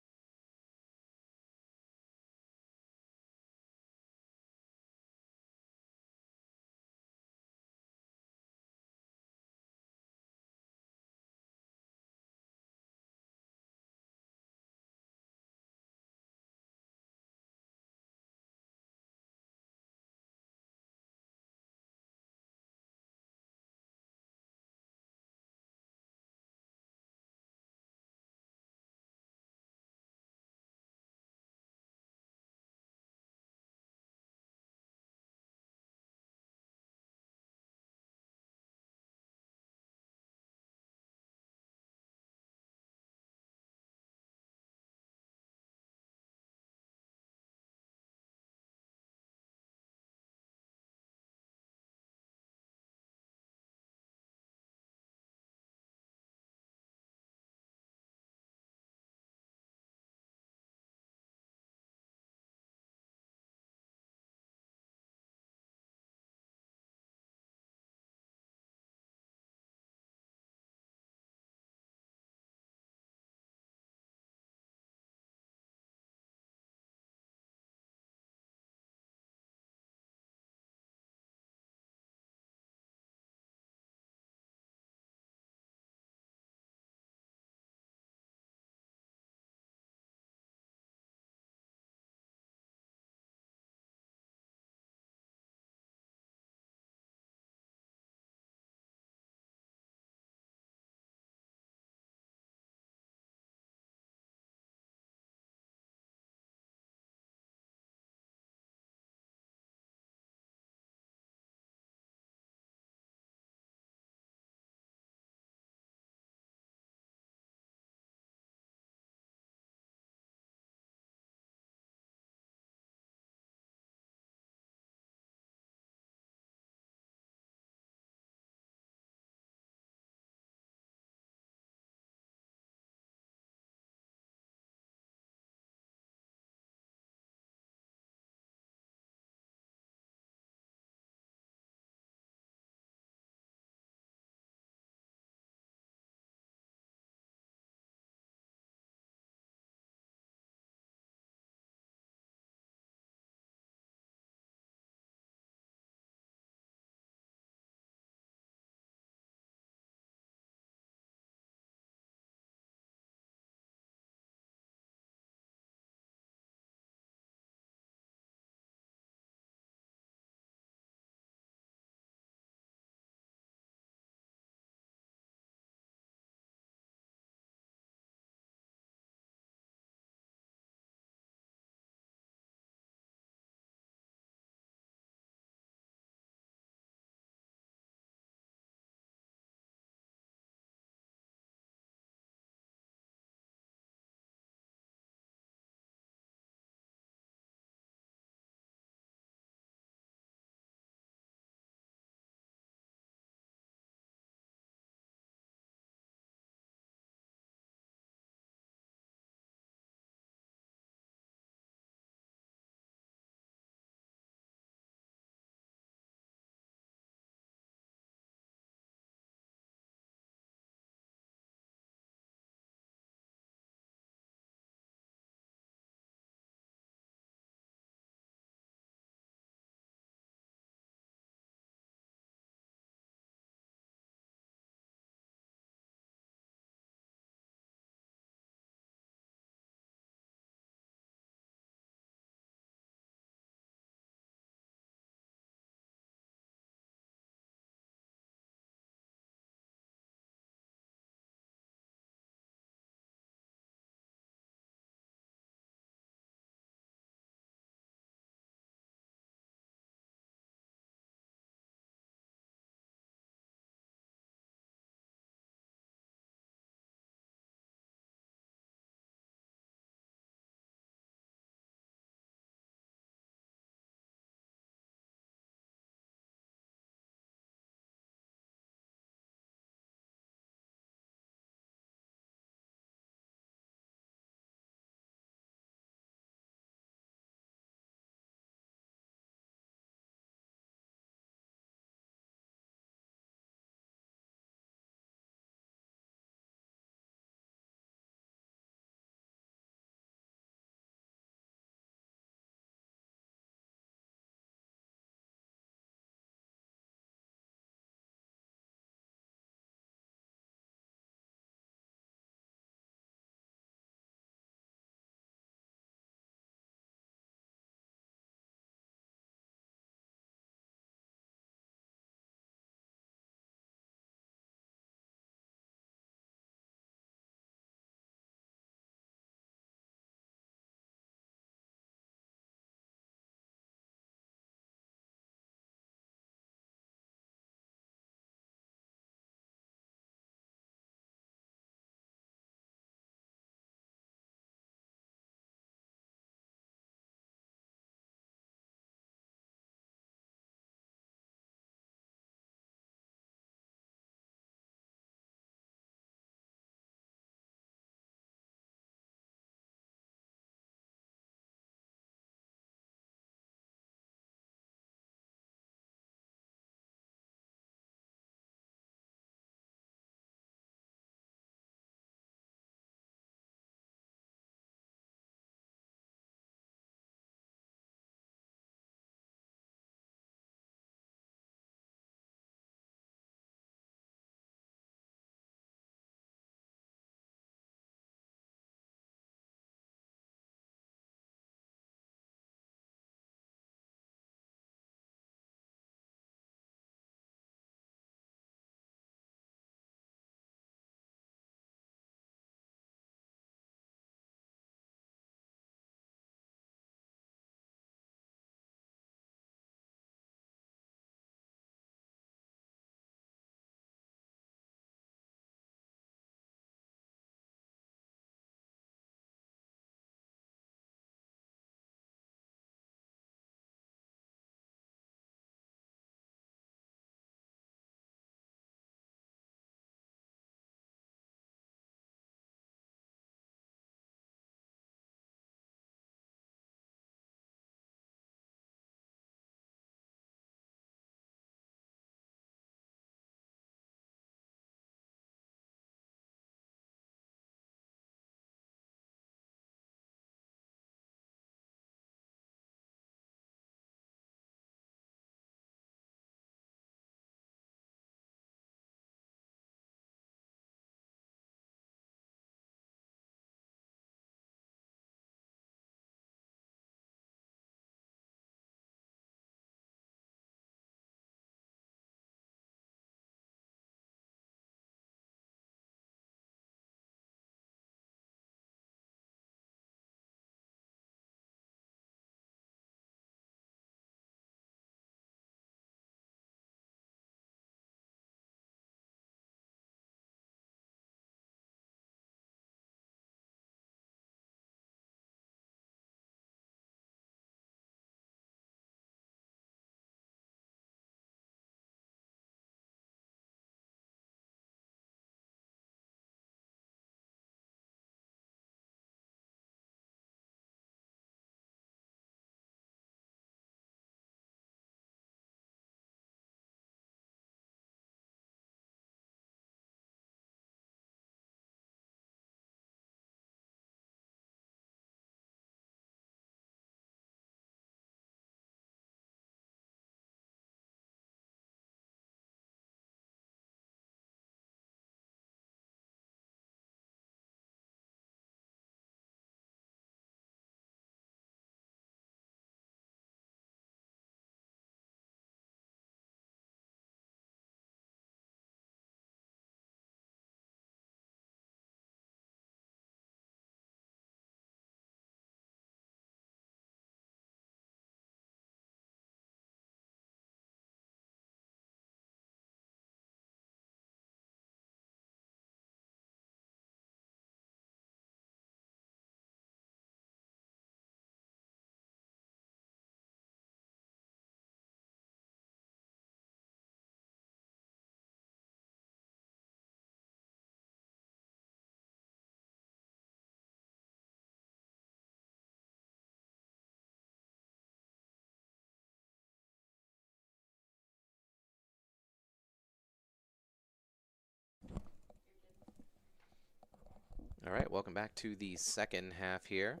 All right, welcome back to the second half here.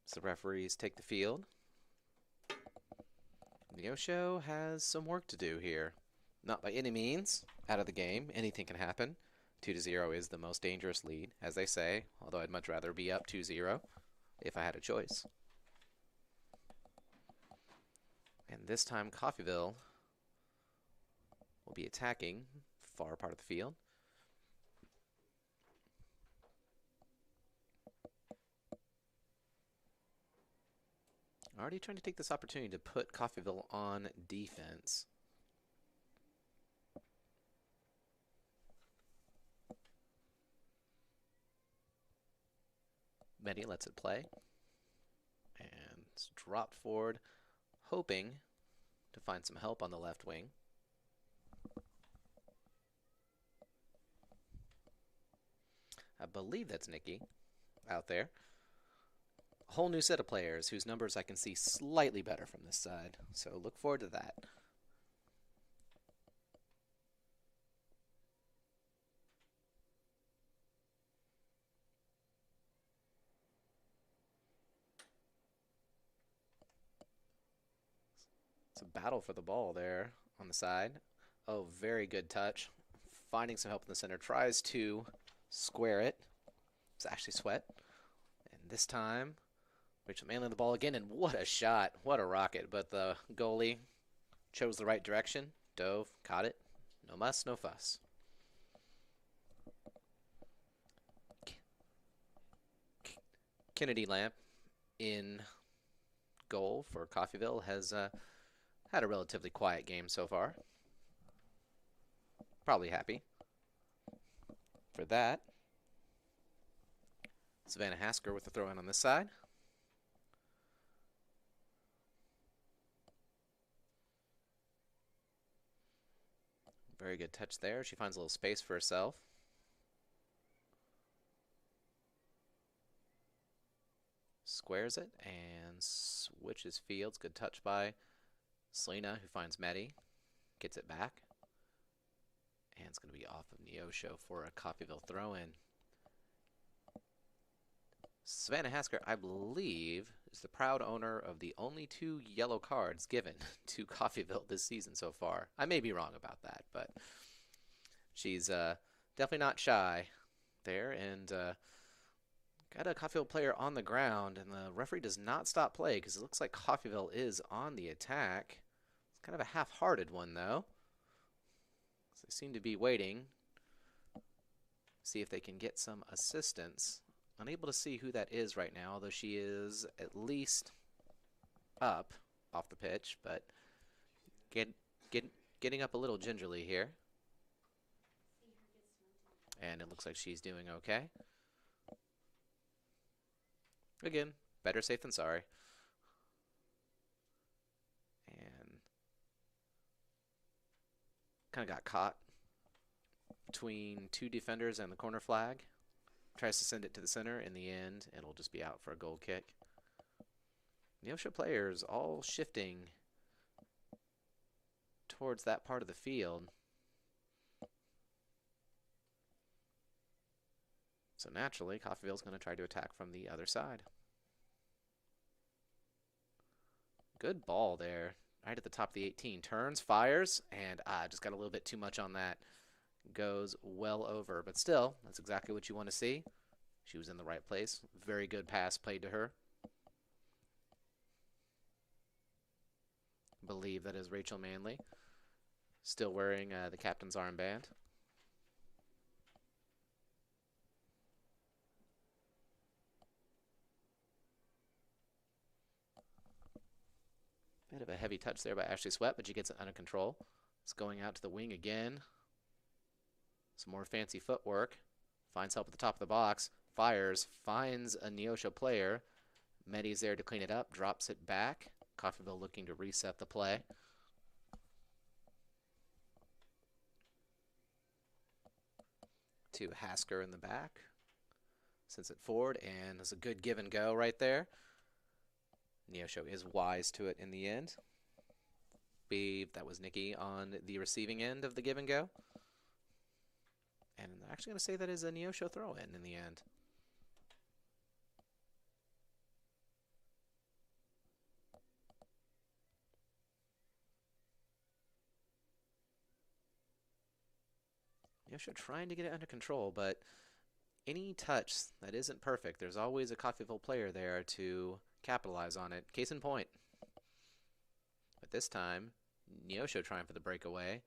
So the referees take the field. Neosho has some work to do here. Not by any means out of the game. Anything can happen. 2-0 is the most dangerous lead, as they say, although I'd much rather be up 2-0 if I had a choice. And this time Coffeyville will be attacking far part of the field. Already trying to take this opportunity to put Coffeyville on defense. Medi lets it play. And it's dropped forward, hoping to find some help on the left wing. I believe that's Nikki out there. A whole new set of players whose numbers I can see slightly better from this side. So look forward to that. It's a battle for the ball there on the side. Oh, very good touch. Finding some help in the center. Tries to square it. It's actually Sweat. And this time, Rachel Manley the ball again. And what a shot. What a rocket. But the goalie chose the right direction. Dove. Caught it. No muss, no fuss. Kennedy Lamp in goal for Coffeyville has had a relatively quiet game so far. Probably happy for that. Savannah Hasker with the throw in on this side. Very good touch there. She finds a little space for herself. Squares it and switches fields. Good touch by Selena, who finds Maddie. Gets it back. And it's going to be off of Neosho for a Coffeyville throw-in. Savannah Hasker, I believe, is the proud owner of the only 2 yellow cards given to Coffeyville this season so far. I may be wrong about that, but she's definitely not shy there. And got a Coffeyville player on the ground, and the referee does not stop play because it looks like Coffeyville is on the attack. It's kind of a half-hearted one, though. So they seem to be waiting. See if they can get some assistance. Unable to see who that is right now, although she is at least up off the pitch, but getting up a little gingerly here. And it looks like she's doing okay. Again, better safe than sorry. And kind of got caught between 2 defenders and the corner flag. Tries to send it to the center. In the end, it'll just be out for a goal kick. Neosho players all shifting towards that part of the field. So naturally, Coffeyville's going to try to attack from the other side. Good ball there. Right at the top of the 18. Turns, fires, and just got a little bit too much on that. Goes well over, but still, that's exactly what you want to see. She was in the right place. Very good pass played to her. I believe that is Rachel Manley, still wearing the captain's armband. Bit of a heavy touch there by Ashley Sweat, but she gets it under control. It's going out to the wing again. Some more fancy footwork. Finds help at the top of the box. Fires. Finds a Neosho player. Medi's there to clean it up. Drops it back. Coffeyville looking to reset the play. To Hasker in the back. Sends it forward, and there's a good give and go right there. Neosho is wise to it in the end. Believe that was Nikki on the receiving end of the give and go. And I'm actually going to say that is a Neosho throw-in the end. Neosho trying to get it under control, but any touch that isn't perfect, there's always a Coffeyville player there to capitalize on it. Case in point. But this time, Neosho trying for the breakaway.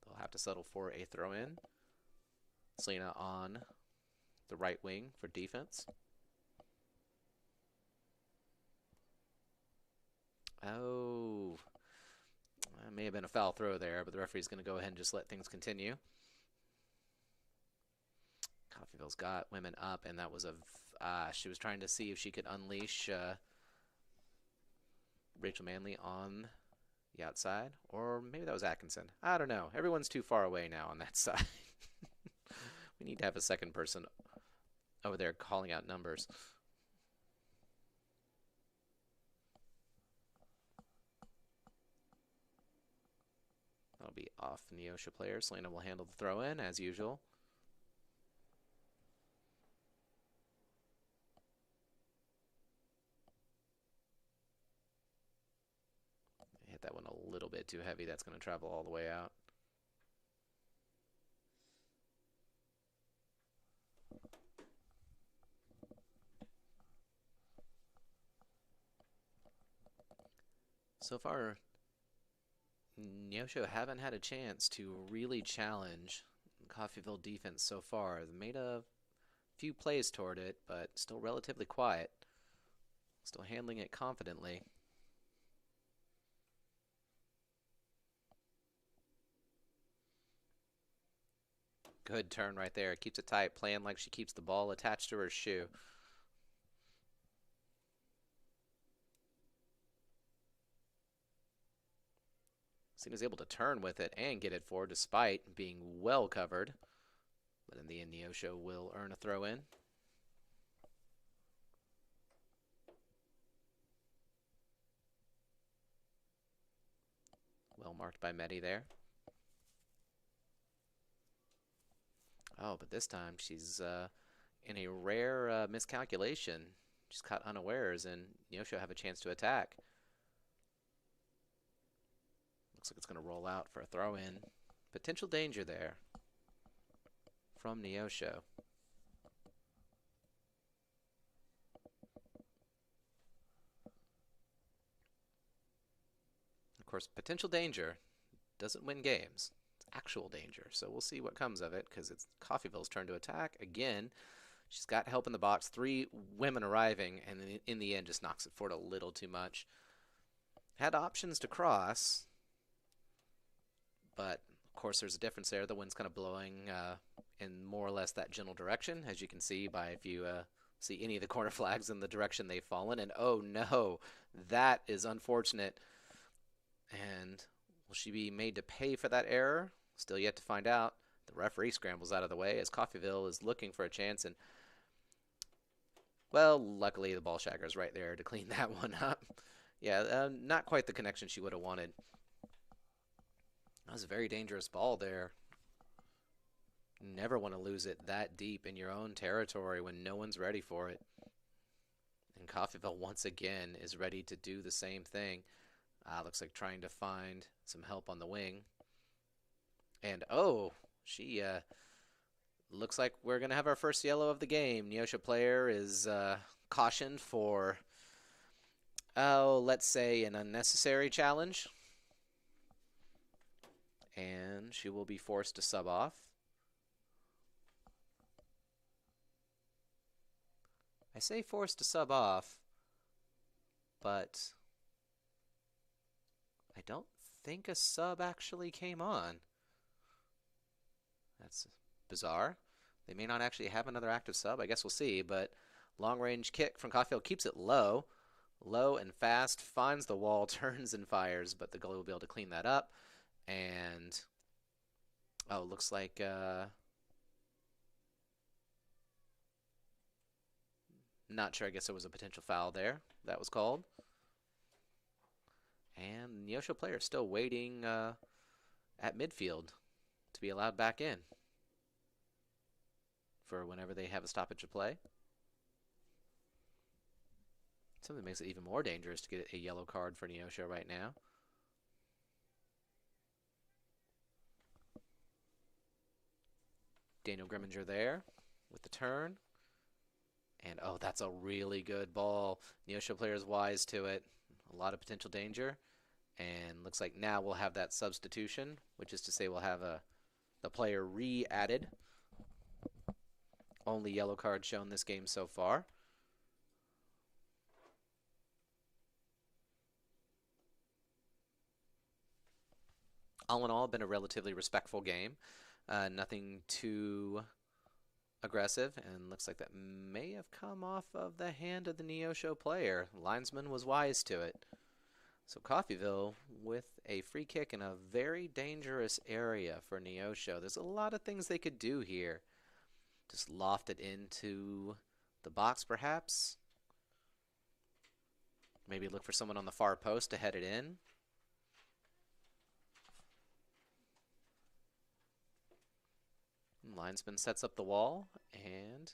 They'll have to settle for a throw-in. Selena on the right wing for defense. Oh, that may have been a foul throw there, but the referee's going to go ahead and just let things continue. Coffeyville's got women up, and that was a... she was trying to see if she could unleash Rachel Manley on the outside, or maybe that was Atkinson. I don't know. Everyone's too far away now on that side. We need to have a second person over there calling out numbers. That'll be off Neosho player. Selena will handle the throw-in as usual. Hit that one a little bit too heavy. That's going to travel all the way out. So far, Neosho haven't had a chance to really challenge Coffeyville defense so far. They made a few plays toward it, but still relatively quiet. Still handling it confidently. Good turn right there. Keeps it tight, playing like she keeps the ball attached to her shoe. Selena's able to turn with it and get it forward despite being well covered. But in the end, Neosho will earn a throw-in. Well marked by Medi there. Oh, but this time she's in a rare miscalculation. She's caught unawares, and Neosho have a chance to attack. Looks like it's going to roll out for a throw-in. Potential danger there from Neosho. Of course, potential danger doesn't win games. It's actual danger. So we'll see what comes of it, because it's Coffeyville's turn to attack. Again, she's got help in the box. 3 women arriving, and in the end just knocks it forward a little too much. Had options to cross, but of course there's a difference there. The wind's kind of blowing in more or less that general direction, as you can see by if you see any of the corner flags in the direction they've fallen. And oh no, that is unfortunate. And will she be made to pay for that error? Still yet to find out. The referee scrambles out of the way as Coffeyville is looking for a chance, and well, luckily the ball shagger's right there to clean that one up. Yeah, not quite the connection she would have wanted. That was a very dangerous ball there. You never want to lose it that deep in your own territory when no one's ready for it. And Coffeyville once again is ready to do the same thing. Looks like trying to find some help on the wing. And oh, she looks like we're going to have our first yellow of the game. Neosho player is cautioned for, let's say, an unnecessary challenge. And she will be forced to sub off. I say forced to sub off, but I don't think a sub actually came on. That's bizarre. They may not actually have another active sub. I guess we'll see, but long-range kick from Coffeyville keeps it low. Low and fast, finds the wall, turns and fires, but the goalie will be able to clean that up. And, oh, looks like not sure. I guess there was a potential foul there that was called. And Neosho player still waiting at midfield. to be allowed back in for whenever they have a stoppage of play. Something that makes it even more dangerous to get a yellow card for Neosho right now. Daniel Grimminger there with the turn. And, oh, that's a really good ball. Neosho player is wise to it. A lot of potential danger. And looks like now we'll have that substitution, which is to say we'll have the player re-added. Only yellow card shown this game so far. All in all, been a relatively respectful game. Nothing too aggressive, and looks like that may have come off of the hand of the Neosho player. Linesman was wise to it. So Coffeyville with a free kick in a very dangerous area for Neosho. There's a lot of things they could do here. Just loft it into the box, perhaps. Maybe look for someone on the far post to head it in. Linesman sets up the wall and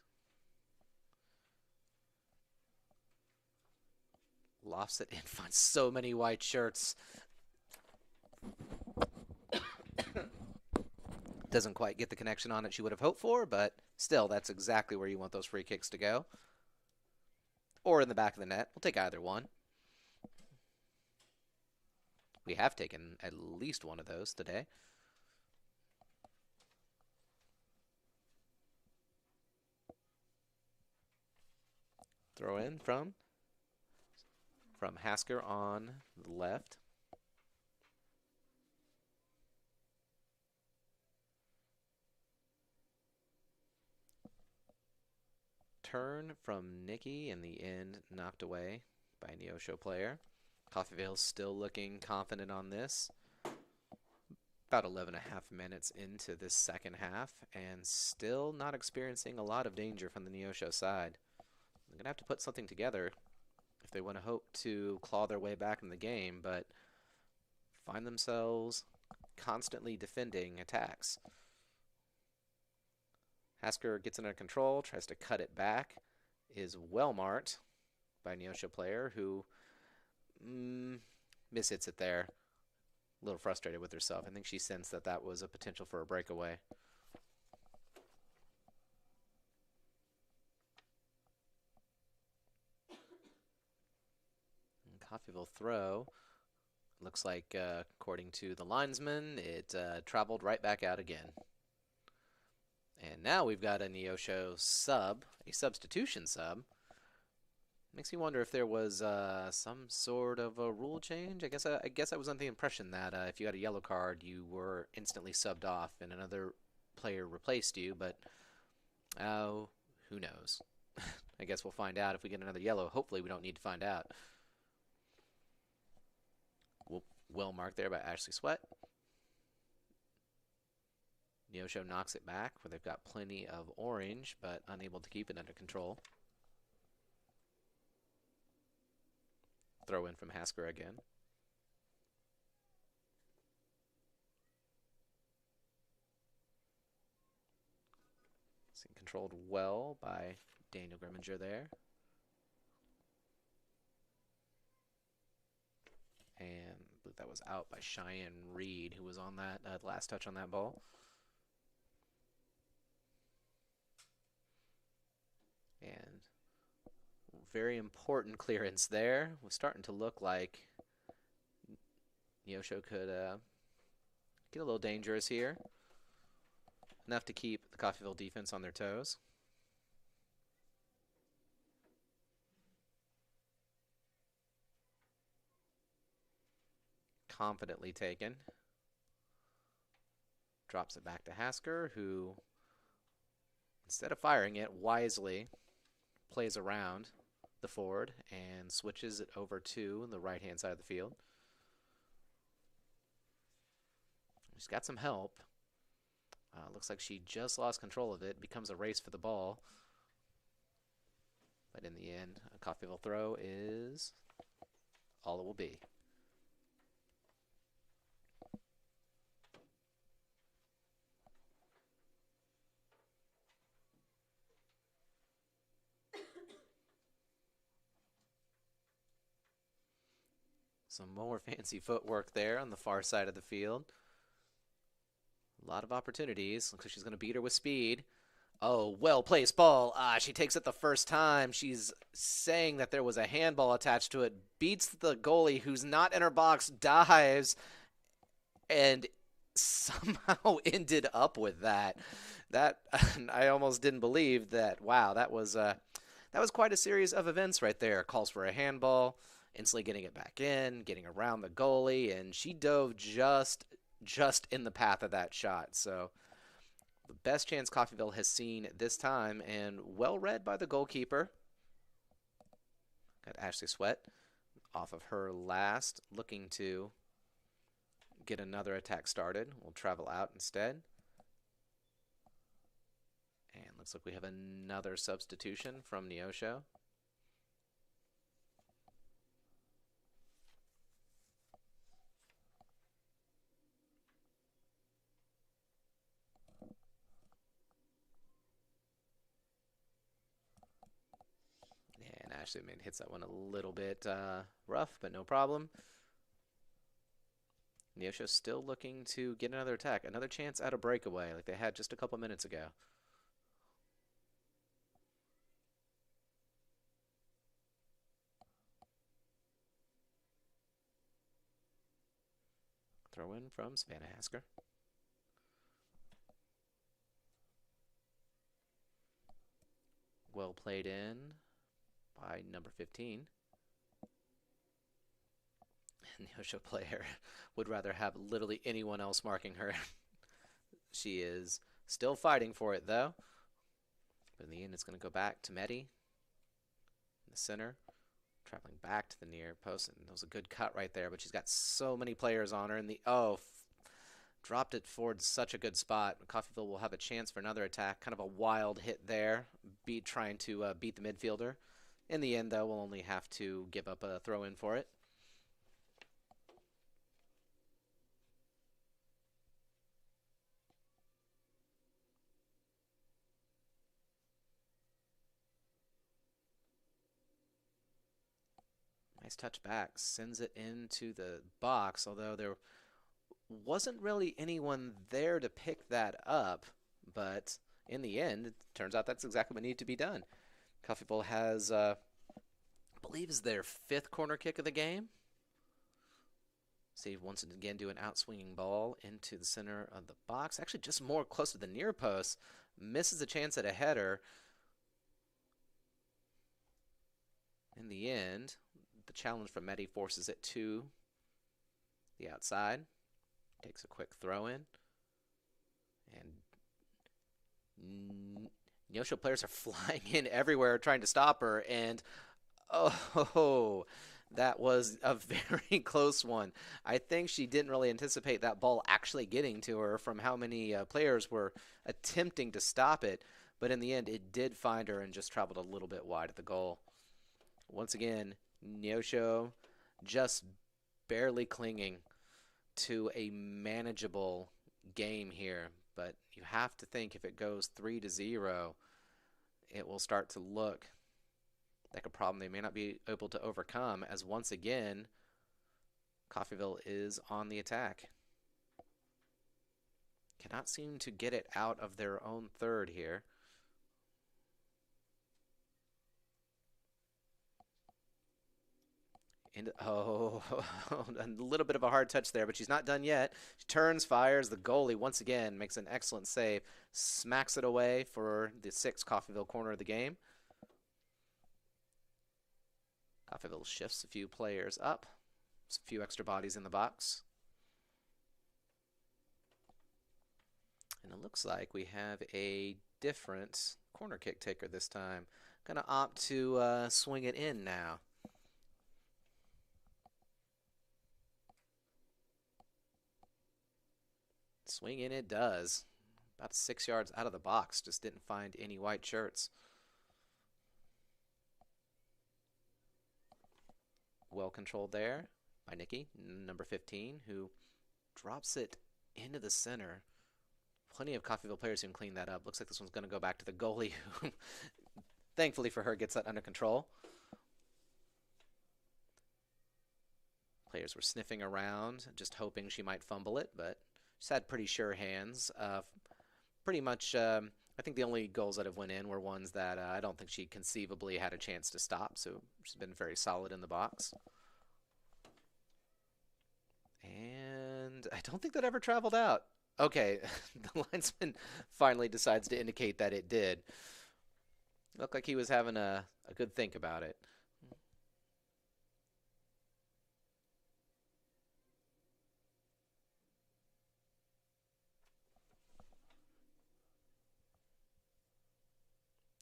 lofts it in. Finds so many white shirts. Doesn't quite get the connection on it she would have hoped for, but still, that's exactly where you want those free kicks to go. Or in the back of the net. We'll take either one. We have taken at least one of those today. Throw in from Hasker on the left. Turn from Nikki in the end, knocked away by a Neosho player. Coffeyville's still looking confident on this. About 11.5 minutes into this second half, and still not experiencing a lot of danger from the Neosho side. They're going to have to put something together if they want to hope to claw their way back in the game, but find themselves constantly defending attacks. Hasker gets it under control, tries to cut it back, is well marked by a Neosho player who mishits it there. A little frustrated with herself. I think she sensed that that was a potential for a breakaway. Coffeyville throw. Looks like, according to the linesman, it traveled right back out again. And now we've got a Neosho sub, a substitution sub. Makes me wonder if there was some sort of a rule change. I guess I was under the impression that if you had a yellow card, you were instantly subbed off and another player replaced you. But who knows? I guess we'll find out if we get another yellow. Hopefully, we don't need to find out. Well marked there by Ashley Sweat. Neosho knocks it back where they've got plenty of orange, but unable to keep it under control. Throw in from Hasker again. It's controlled well by Daniel Grimminger there. And I believe that was out by Cheyenne Reed, who was on that last touch on that ball. And very important clearance there. Was starting to look like Neosho could get a little dangerous here. Enough to keep the Coffeyville defense on their toes. Confidently taken. Drops it back to Hasker, who, instead of firing it, wisely plays around the forward and switches it over to the right-hand side of the field. She's got some help. Looks like she just lost control of it. Becomes a race for the ball. But in the end, a Coffeyville throw is all it will be. Some more fancy footwork there on the far side of the field. A lot of opportunities. Looks like she's going to beat her with speed. Oh, well-placed ball. She takes it the first time. She's saying that there was a handball attached to it. Beats the goalie who's not in her box, dives, and somehow ended up with that. That I almost didn't believe that. Wow, that was quite a series of events right there. Calls for a handball, instantly getting it back in, getting around the goalie, and she dove just in the path of that shot. So the best chance Coffeyville has seen this time, and well read by the goalkeeper. Got Ashley Sweat off of her last, looking to get another attack started. We'll travel out instead. And looks like we have another substitution from Neosho. And Ashley hits that one a little bit rough, but no problem. Neosho still looking to get another attack. Another chance at a breakaway like they had just a couple minutes ago. Throw in from Savannah Hasker. Well played in by number 15. Neosho player would rather have literally anyone else marking her. She is still fighting for it, though. But in the end, it's going to go back to Medi in the center, traveling back to the near post. And that was a good cut right there, but she's got so many players on her. And dropped it forward such a good spot. Coffeyville will have a chance for another attack. Kind of a wild hit there, trying to beat the midfielder. In the end, though, we'll only have to give up a throw-in for it. Nice touch back, sends it into the box, although there wasn't really anyone there to pick that up, but in the end, it turns out that's exactly what needed to be done. Coffeyville has, I believe, is their 5th corner kick of the game. See, once again, do an outswinging ball into the center of the box. Actually, just more close to the near post. Misses a chance at a header. In the end, the challenge from Medi forces it to the outside. Takes a quick throw in. And Neosho players are flying in everywhere trying to stop her. And oh, that was a very close one. I think she didn't really anticipate that ball actually getting to her from how many players were attempting to stop it. But in the end, it did find her and just traveled a little bit wide of the goal. Once again, Neosho just barely clinging to a manageable game here, but you have to think if it goes 3-0, it will start to look like a problem they may not be able to overcome, as once again, Coffeyville is on the attack. Cannot seem to get it out of their own third here. And, a little bit of a hard touch there, but she's not done yet. She turns, fires. The goalie, once again, makes an excellent save. Smacks it away for the 6th Coffeyville corner of the game. Coffeyville shifts a few players up. There's a few extra bodies in the box. And it looks like we have a different corner kick taker this time. Going to opt to swing it in now. Swing in it does. About 6 yards out of the box. Just didn't find any white shirts. Well controlled there by Nikki, number 15, who drops it into the center. Plenty of Coffeyville players who can clean that up. Looks like this one's going to go back to the goalie, who, thankfully for her, gets that under control. Players were sniffing around, just hoping she might fumble it, but she's had pretty sure hands. Pretty much, I think the only goals that have went in were ones that I don't think she conceivably had a chance to stop, so she's been very solid in the box. And I don't think that ever traveled out. Okay, the linesman finally decides to indicate that it did. Looked like he was having a good think about it.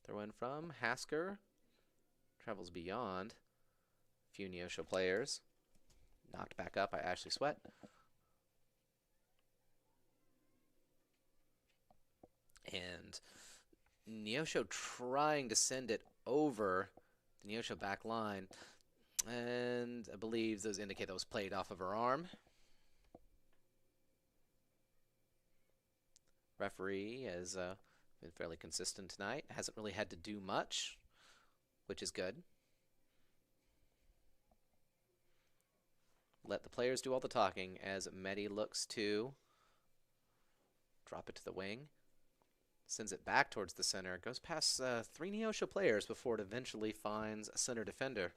Throw in from Hasker. Travels beyond. A few Neosho players. Knocked back up by Ashley Sweat. And Neosho trying to send it over the Neosho back line. And I believe those indicate that was played off of her arm. Referee has been fairly consistent tonight. Hasn't really had to do much, which is good. Let the players do all the talking as Medi looks to drop it to the wing. Sends it back towards the center. Goes past 3 Neosho players before it eventually finds a center defender.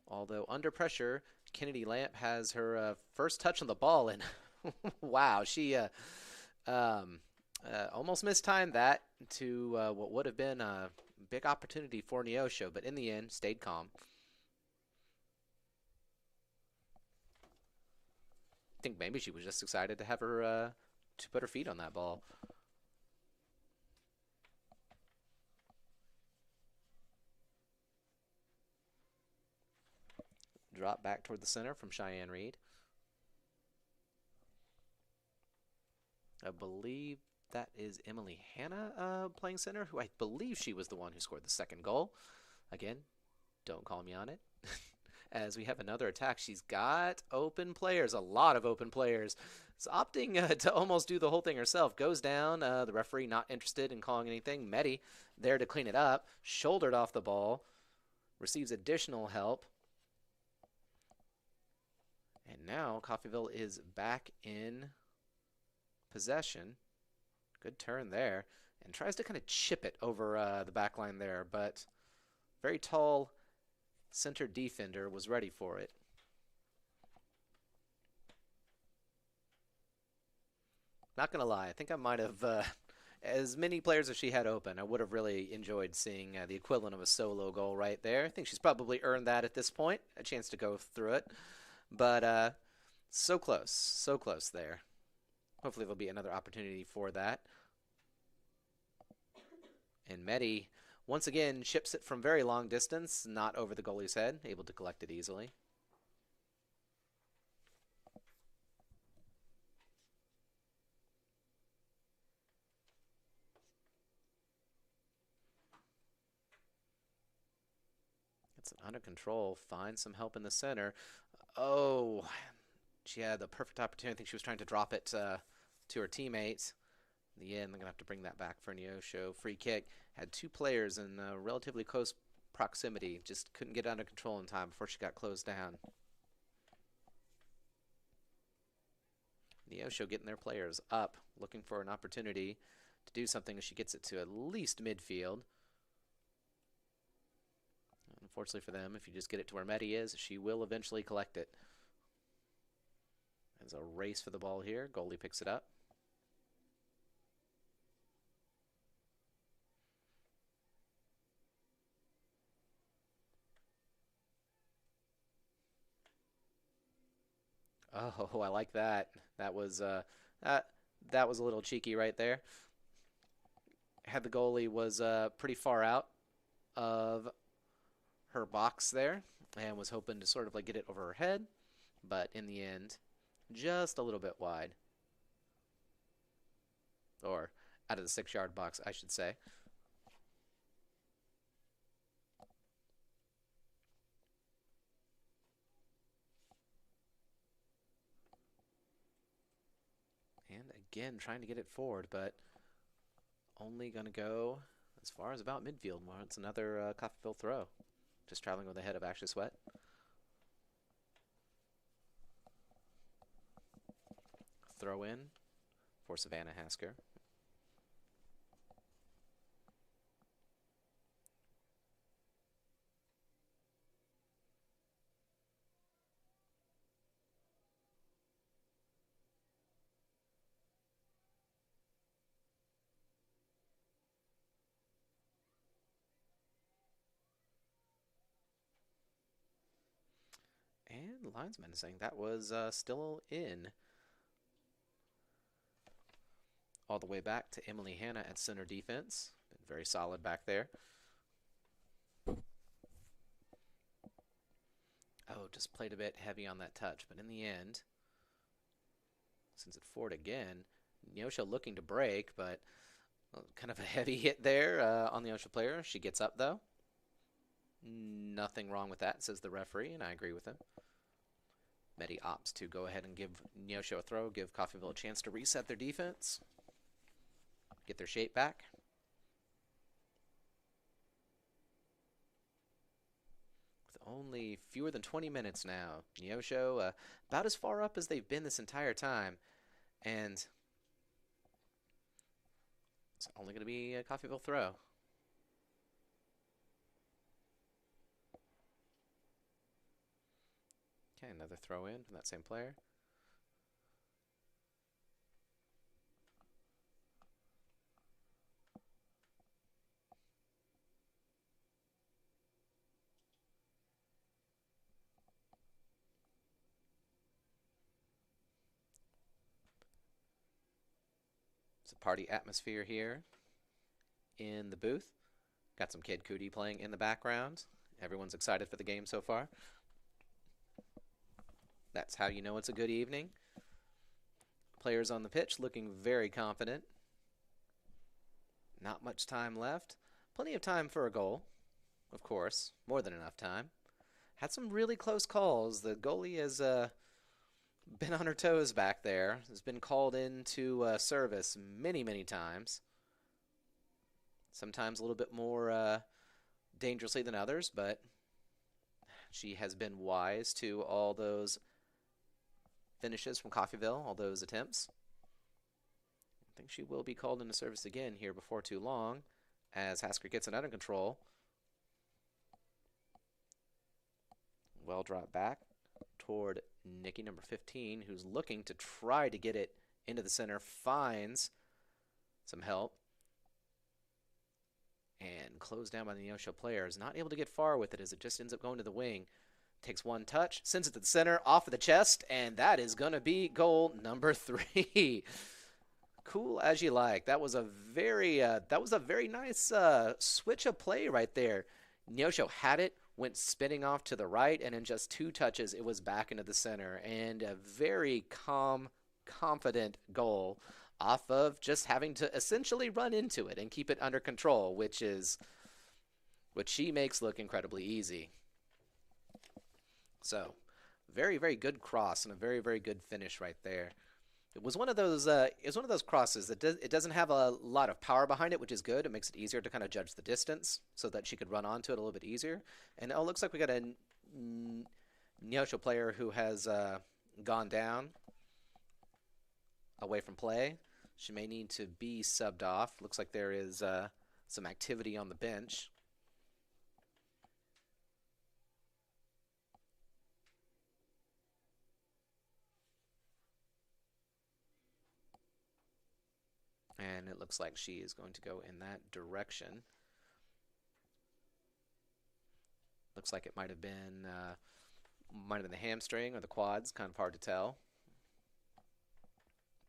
Although under pressure, Kennedy Lamp has her first touch on the ball, and wow, she almost mistimed that to what would have been a big opportunity for Neosho, but in the end, stayed calm. I think maybe she was just excited to have her to put her feet on that ball. Drop back toward the center from Cheyenne Reed. I believe that is Emily Hanna playing center, who I believe she was the one who scored the second goal. Again, don't call me on it. As we have another attack, she's got open players, a lot of open players. Is opting to almost do the whole thing herself. Goes down, the referee not interested in calling anything. Medi there to clean it up, shouldered off the ball, receives additional help. And now Coffeyville is back in possession. Good turn there. And tries to kind of chip it over the back line there, but very tall center defender was ready for it. Not going to lie, I think I might have, as many players as she had open, I would have really enjoyed seeing the equivalent of a solo goal right there. I think she's probably earned that at this point, a chance to go through it. But so close there. Hopefully there'll be another opportunity for that. And Medi, once again, chips it from very long distance, not over the goalie's head, able to collect it easily. Gets it under control, finds some help in the center. Oh, she had the perfect opportunity. I think she was trying to drop it to her teammates. In the end, they're going to have to bring that back for Neosho. Free kick. Had 2 players in relatively close proximity. Just couldn't get under control in time before she got closed down. Neosho getting their players up, looking for an opportunity to do something as she gets it to at least midfield. Unfortunately for them, if you just get it to where Medi is, she will eventually collect it. There's a race for the ball here. Goalie picks it up. Oh, I like that. That was that was a little cheeky right there. Had the goalie was pretty far out of her box there and was hoping to sort of like get it over her head, but in the end, just a little bit wide. Or out of the 6-yard box, I should say. And again, trying to get it forward, but only going to go as far as about midfield. Well, it's another Coffeyville throw. just traveling with the head of Ashley Sweat. Throw in for Savannah Hasker. And linesman saying that was still in. All the way back to Emily Hanna at center defense. Been very solid back there. Oh, just played a bit heavy on that touch, but in the end, sends it forward again. Neosho looking to break, but kind of a heavy hit there on the Neosho player. She gets up, though. Nothing wrong with that, says the referee, and I agree with him. Medi opts to go ahead and give Neosho a throw, give Coffeyville a chance to reset their defense, get their shape back. With only fewer than 20 minutes now, Neosho about as far up as they've been this entire time, and it's only going to be a Coffeyville throw. Okay, another throw in from that same player. It's a party atmosphere here in the booth. Got some Kid Cootie playing in the background. Everyone's excited for the game so far. That's how you know it's a good evening. Players on the pitch looking very confident. Not much time left. Plenty of time for a goal, of course. More than enough time. Had some really close calls. The goalie has been on her toes back there. Has been called into service many, many times. Sometimes a little bit more dangerously than others, but she has been wise to all those finishes from Coffeyville, all those attempts. I think she will be called into service again here before too long as Hasker gets it under control. Well dropped back toward Nikki, number 15, who's looking to try to get it into the center, finds some help, and closed down by the Neosho player. Is not able to get far with it as it just ends up going to the wing. Takes one touch, sends it to the center, off of the chest, and that is going to be goal number 3. Cool as you like. That was a very nice switch of play right there. Neosho had it, went spinning off to the right, and in just 2 touches, it was back into the center. And a very calm, confident goal off of just having to essentially run into it and keep it under control, which is what she makes look incredibly easy. So, very, very good cross and a very, very good finish right there. It was one of those. Crosses that it doesn't have a lot of power behind it, which is good. It makes it easier to kind of judge the distance, so that she could run onto it a little bit easier. And it looks like we got a Neosho player who has gone down away from play. She may need to be subbed off. Looks like there is some activity on the bench. And it looks like she is going to go in that direction. Looks like it might have been the hamstring or the quads. Kind of hard to tell.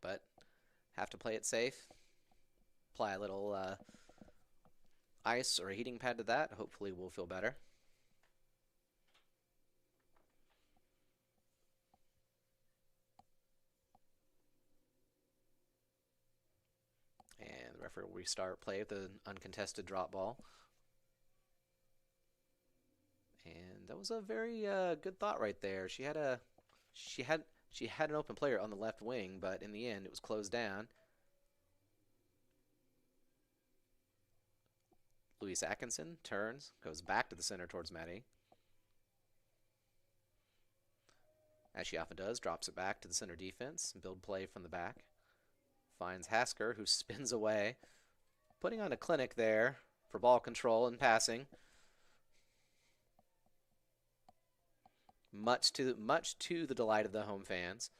But have to play it safe. Apply a little ice or a heating pad to that. Hopefully we'll feel better. And the referee will restart play with an uncontested drop ball. And that was a very good thought right there. She had an open player on the left wing, but in the end it was closed down. Louise Atkinson turns, goes back to the center towards Maddie. As she often does, drops it back to the center defense, build play from the back. Finds Hasker, who spins away, putting on a clinic there for ball control and passing. Much to the delight of the home fans.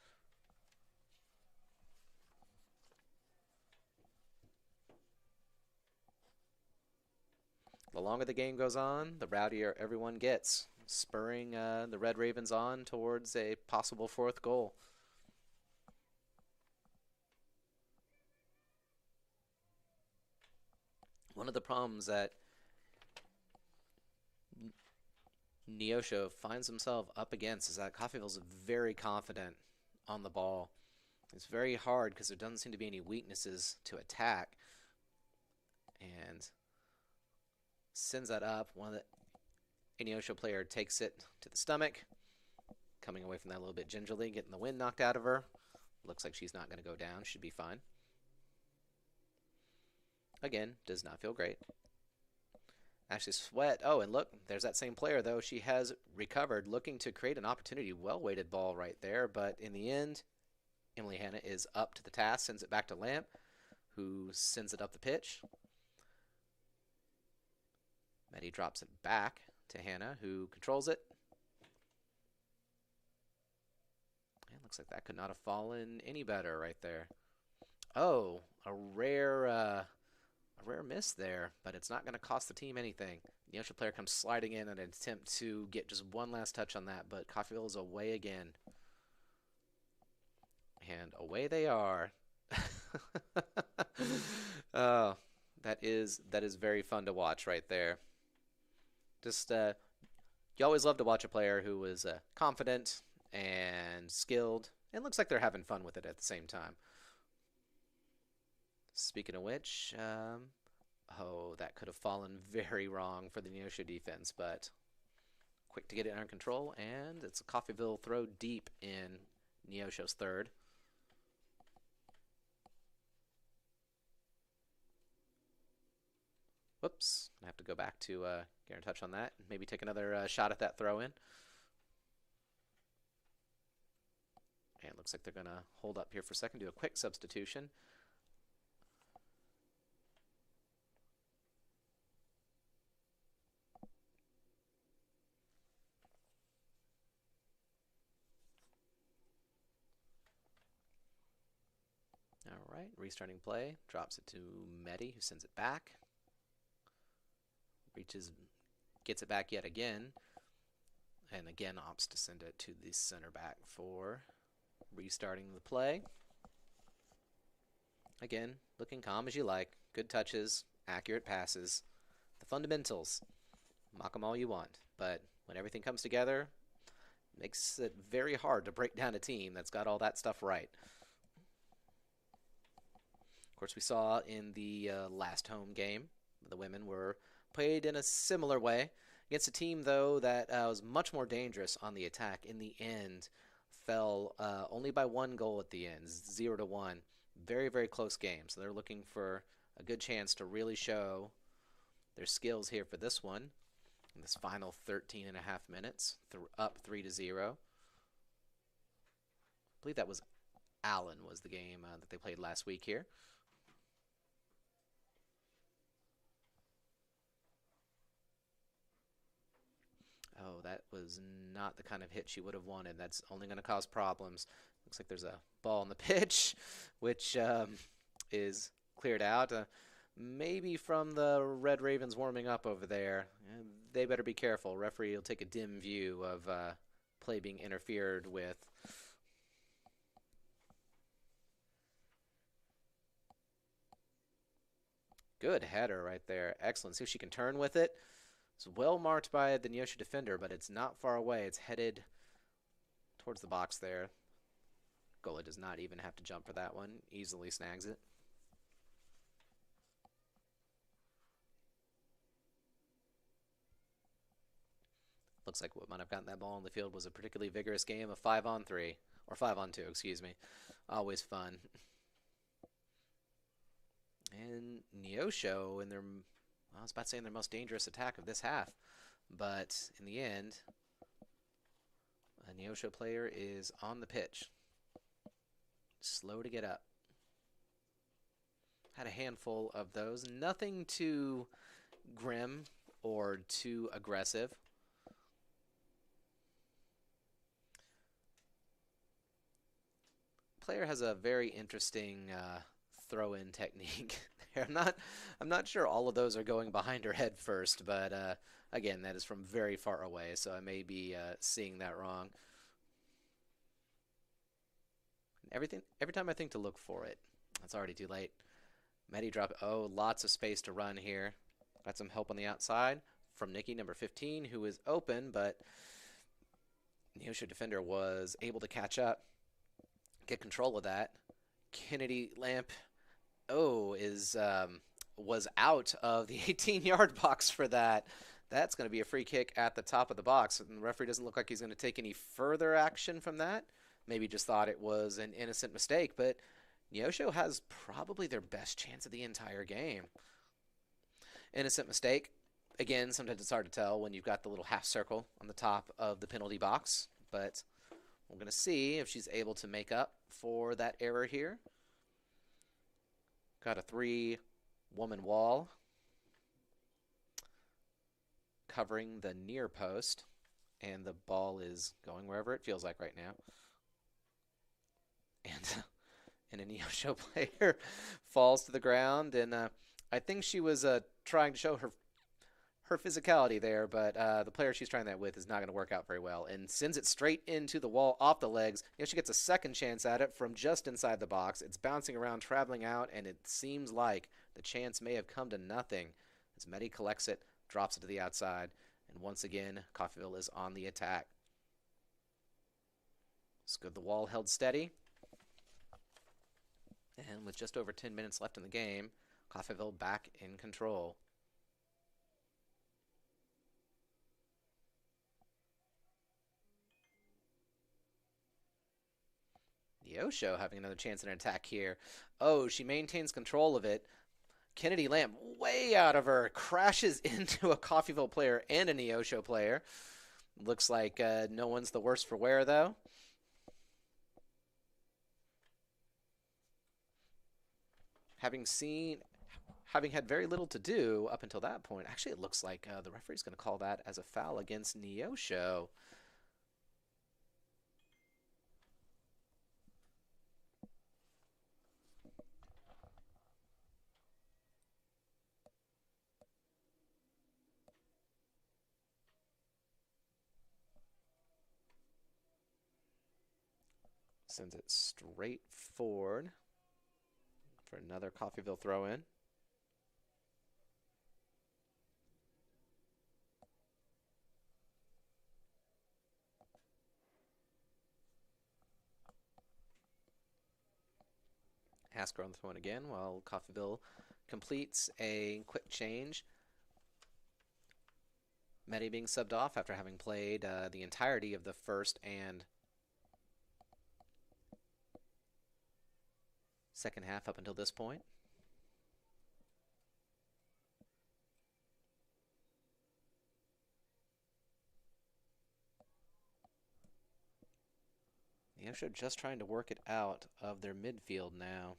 The longer the game goes on, the rowdier everyone gets, spurring the Red Ravens on towards a possible fourth goal. One of the problems that Neosho finds himself up against is that Coffeyville's very confident on the ball. It's very hard because there doesn't seem to be any weaknesses to attack. And sends that up. One of the Neosho player takes it to the stomach, coming away from that a little bit gingerly, getting the wind knocked out of her. Looks like she's not going to go down. Should be fine. Again, does not feel great. Ashley Sweat. Oh, and look, there's that same player, though. She has recovered, looking to create an opportunity. Well-weighted ball right there, but in the end, Emily Hanna is up to the task, sends it back to Lamp, who sends it up the pitch. Maddie drops it back to Hannah, who controls it. And looks like that could not have fallen any better right there. Oh, a rare miss there, but it's not going to cost the team anything. The Neosho player comes sliding in an attempt to get just one last touch on that, but Coffeyville is away again. And away they are. Oh, that is very fun to watch right there. Just you always love to watch a player who is confident and skilled, and looks like they're having fun with it at the same time. Speaking of which, oh, that could have fallen very wrong for the Neosho defense, but quick to get it under control, and it's a Coffeyville throw deep in Neosho's third. Whoops, I have to go back to get in touch on that. Maybe take another shot at that throw in. And it looks like they're going to hold up here for a second, do a quick substitution. All right, restarting play, drops it to Medi, who sends it back. Reaches, gets it back yet again, and again opts to send it to the center back for restarting the play. Again, looking calm as you like. Good touches, accurate passes, the fundamentals. Mock them all you want, but when everything comes together, it makes it very hard to break down a team that's got all that stuff right. Of course, we saw in the last home game, the women were played in a similar way against a team, though, that was much more dangerous on the attack. In the end, fell only by one goal at the end, 0-1. Very, very close game. So they're looking for a good chance to really show their skills here for this one. In this final 13 and a half minutes, up 3-0. I believe that was Allen was the game that they played last week here. Oh, that was not the kind of hit she would have wanted. That's only going to cause problems. Looks like there's a ball on the pitch, which is cleared out. Maybe from the Red Ravens warming up over there. They better be careful. Referee will take a dim view of play being interfered with. Good header right there. Excellent. See if she can turn with it. It's well marked by the Neosho defender, but it's not far away. It's headed towards the box there. Gola does not even have to jump for that one. Easily snags it. Looks like what might have gotten that ball on the field was a particularly vigorous game of 5-on-3. Or 5-on-2, excuse me. Always fun. And Neosho in their... I was about to say their most dangerous attack of this half. But in the end, a Neosho player is on the pitch. Slow to get up. Had a handful of those. Nothing too grim or too aggressive. Player has a very interesting throw-in technique. I'm not sure all of those are going behind her head first, but again, that is from very far away, so I may be seeing that wrong. Every time I think to look for it, it's already too late. Medi drop. Oh, lots of space to run here. Got some help on the outside from Nikki, number 15, who is open, but Neosho defender was able to catch up, get control of that. Kennedy Lamp, was out of the 18-yard box for that. That's going to be a free kick at the top of the box. And the referee doesn't look like he's going to take any further action from that. Maybe just thought it was an innocent mistake, but Neosho has probably their best chance of the entire game. Innocent mistake. Again, sometimes it's hard to tell when you've got the little half circle on the top of the penalty box, but we're going to see if she's able to make up for that error here. Got a 3-woman wall covering the near post, and the ball is going wherever it feels like right now. And a Neosho player falls to the ground, and I think she was trying to show her physicality there, but the player she's trying that with is not going to work out very well, and sends it straight into the wall off the legs. She gets a second chance at it from just inside the box. It's bouncing around, traveling out, and it seems like the chance may have come to nothing as Medi collects it, drops it to the outside, and once again, Coffeyville is on the attack. It's good the wall held steady. And with just over 10 minutes left in the game, Coffeyville back in control. Neosho having another chance at an attack here. Oh, she maintains control of it. Kennedy Lamb way out of her, crashes into a Coffeyville player and a Neosho player. Looks like no one's the worse for wear, though. Having had very little to do up until that point, actually it looks like the referee's going to call that as a foul against Neosho. Sends it straight forward for another Coffeyville throw-in. Hasker on the throw-in again while Coffeyville completes a quick change. Medi being subbed off after having played the entirety of the first and second half up until this point. Neosho just trying to work it out of their midfield now.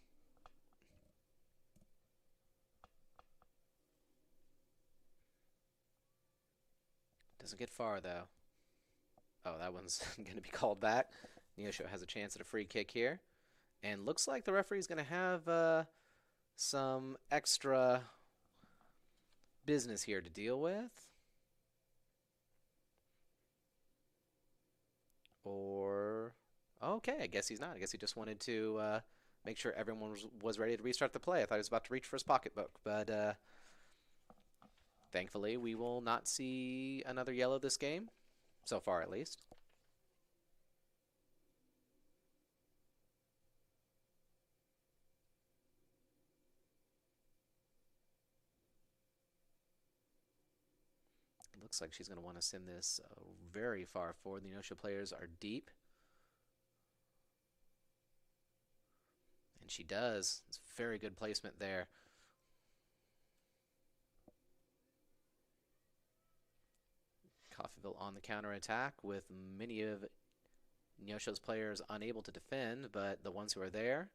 Doesn't get far, though. Oh, that one's going to be called back. Neosho has a chance at a free kick here. And looks like the referee's going to have some extra business here to deal with. Or, okay, I guess he's not. I guess he just wanted to make sure everyone was ready to restart the play. I thought he was about to reach for his pocketbook, but thankfully we will not see another yellow this game, so far at least. Looks like she's going to want to send this very far forward. The Neosho players are deep. And she does. It's very good placement there. Coffeyville on the counterattack with many of Neosho's players unable to defend, but the ones who are there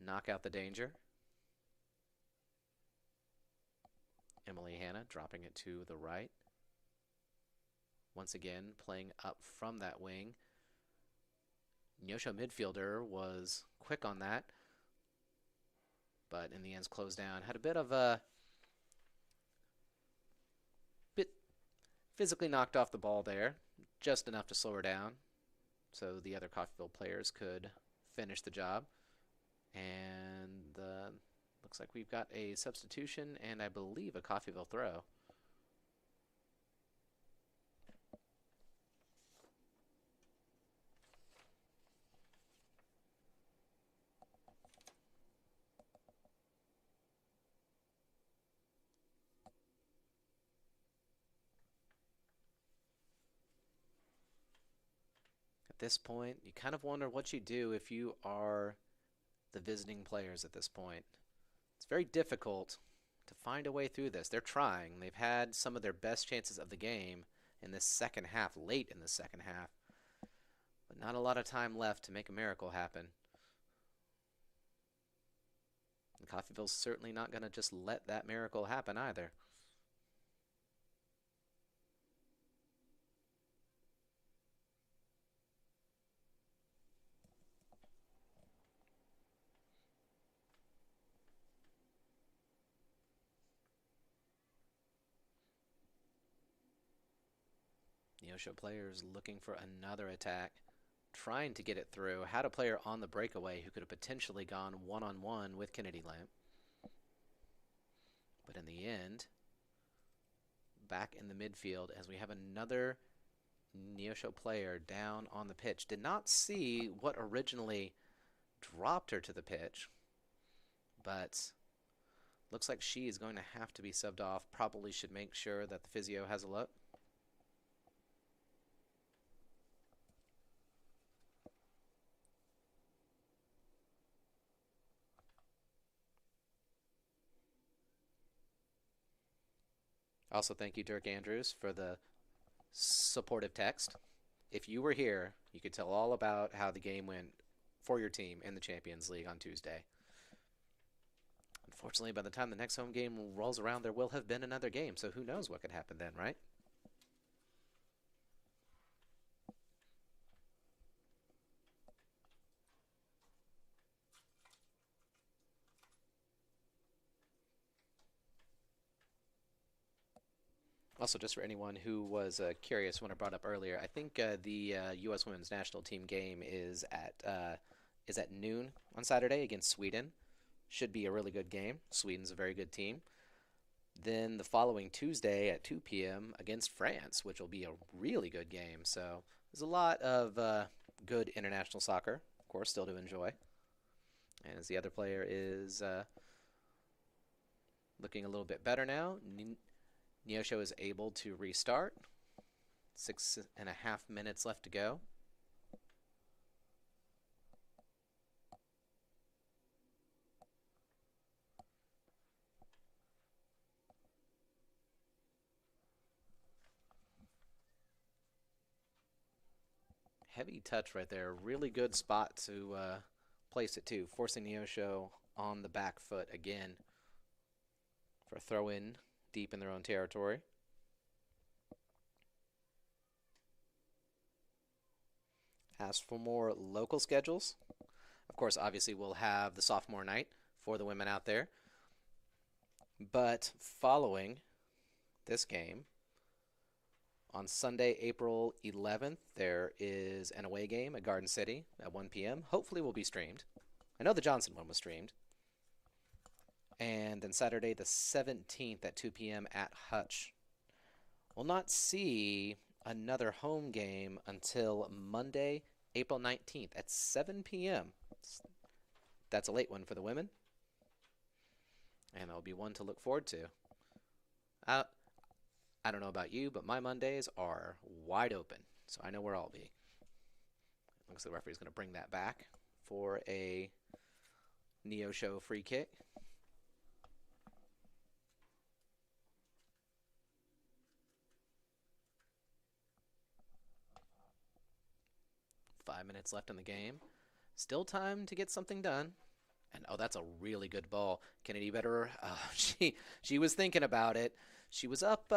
knock out the danger. Emily Hanna dropping it to the right. Once again, playing up from that wing. Neosho midfielder was quick on that, but in the end closed down. Had a bit of a physically knocked off the ball there, just enough to slow her down so the other Coffeyville players could finish the job. And looks like we've got a substitution and I believe a Coffeyville throw. At this point, you kind of wonder what you do if you are the visiting players at this point. It's very difficult to find a way through this. They're trying. They've had some of their best chances of the game in this second half, late in the second half, but not a lot of time left to make a miracle happen. And Coffeyville's certainly not going to just let that miracle happen either. Neosho players looking for another attack, trying to get it through. Had a player on the breakaway who could have potentially gone one-on-one with Kennedy Lamp. But in the end, back in the midfield as we have another Neosho player down on the pitch. Did not see what originally dropped her to the pitch, but looks like she is going to have to be subbed off. Probably should make sure that the physio has a look. Also, thank you, Dirk Andrews, for the supportive text. If you were here, you could tell all about how the game went for your team in the Champions League on Tuesday. Unfortunately, by the time the next home game rolls around, there will have been another game, so who knows what could happen then, right? Also, just for anyone who was curious when I brought up earlier, I think the U.S. Women's National Team game is at noon on Saturday against Sweden. Should be a really good game. Sweden's a very good team. Then the following Tuesday at 2 p.m. against France, which will be a really good game. So there's a lot of good international soccer, of course, still to enjoy. And as the other player is looking a little bit better now, Neosho is able to restart. 6.5 minutes left to go. Heavy touch right there. Really good spot to place it to, forcing Neosho on the back foot again for a throw in deep in their own territory. As for more local schedules, of course, obviously we'll have the sophomore night for the women out there. But following this game, on Sunday, April 11th, there is an away game at Garden City at 1 p.m. Hopefully will be streamed. I know the Johnson one was streamed. And then Saturday the 17th at 2 p.m. at Hutch. We'll not see another home game until Monday, April 19th at 7 p.m. That's a late one for the women. And that'll be one to look forward to. I don't know about you, but my Mondays are wide open, so I know where I'll be. Looks like the referee's going to bring that back for a Neosho free kick. 5 minutes left in the game. Still time to get something done. And oh, that's a really good ball. Kennedy better. She was thinking about it. She was up.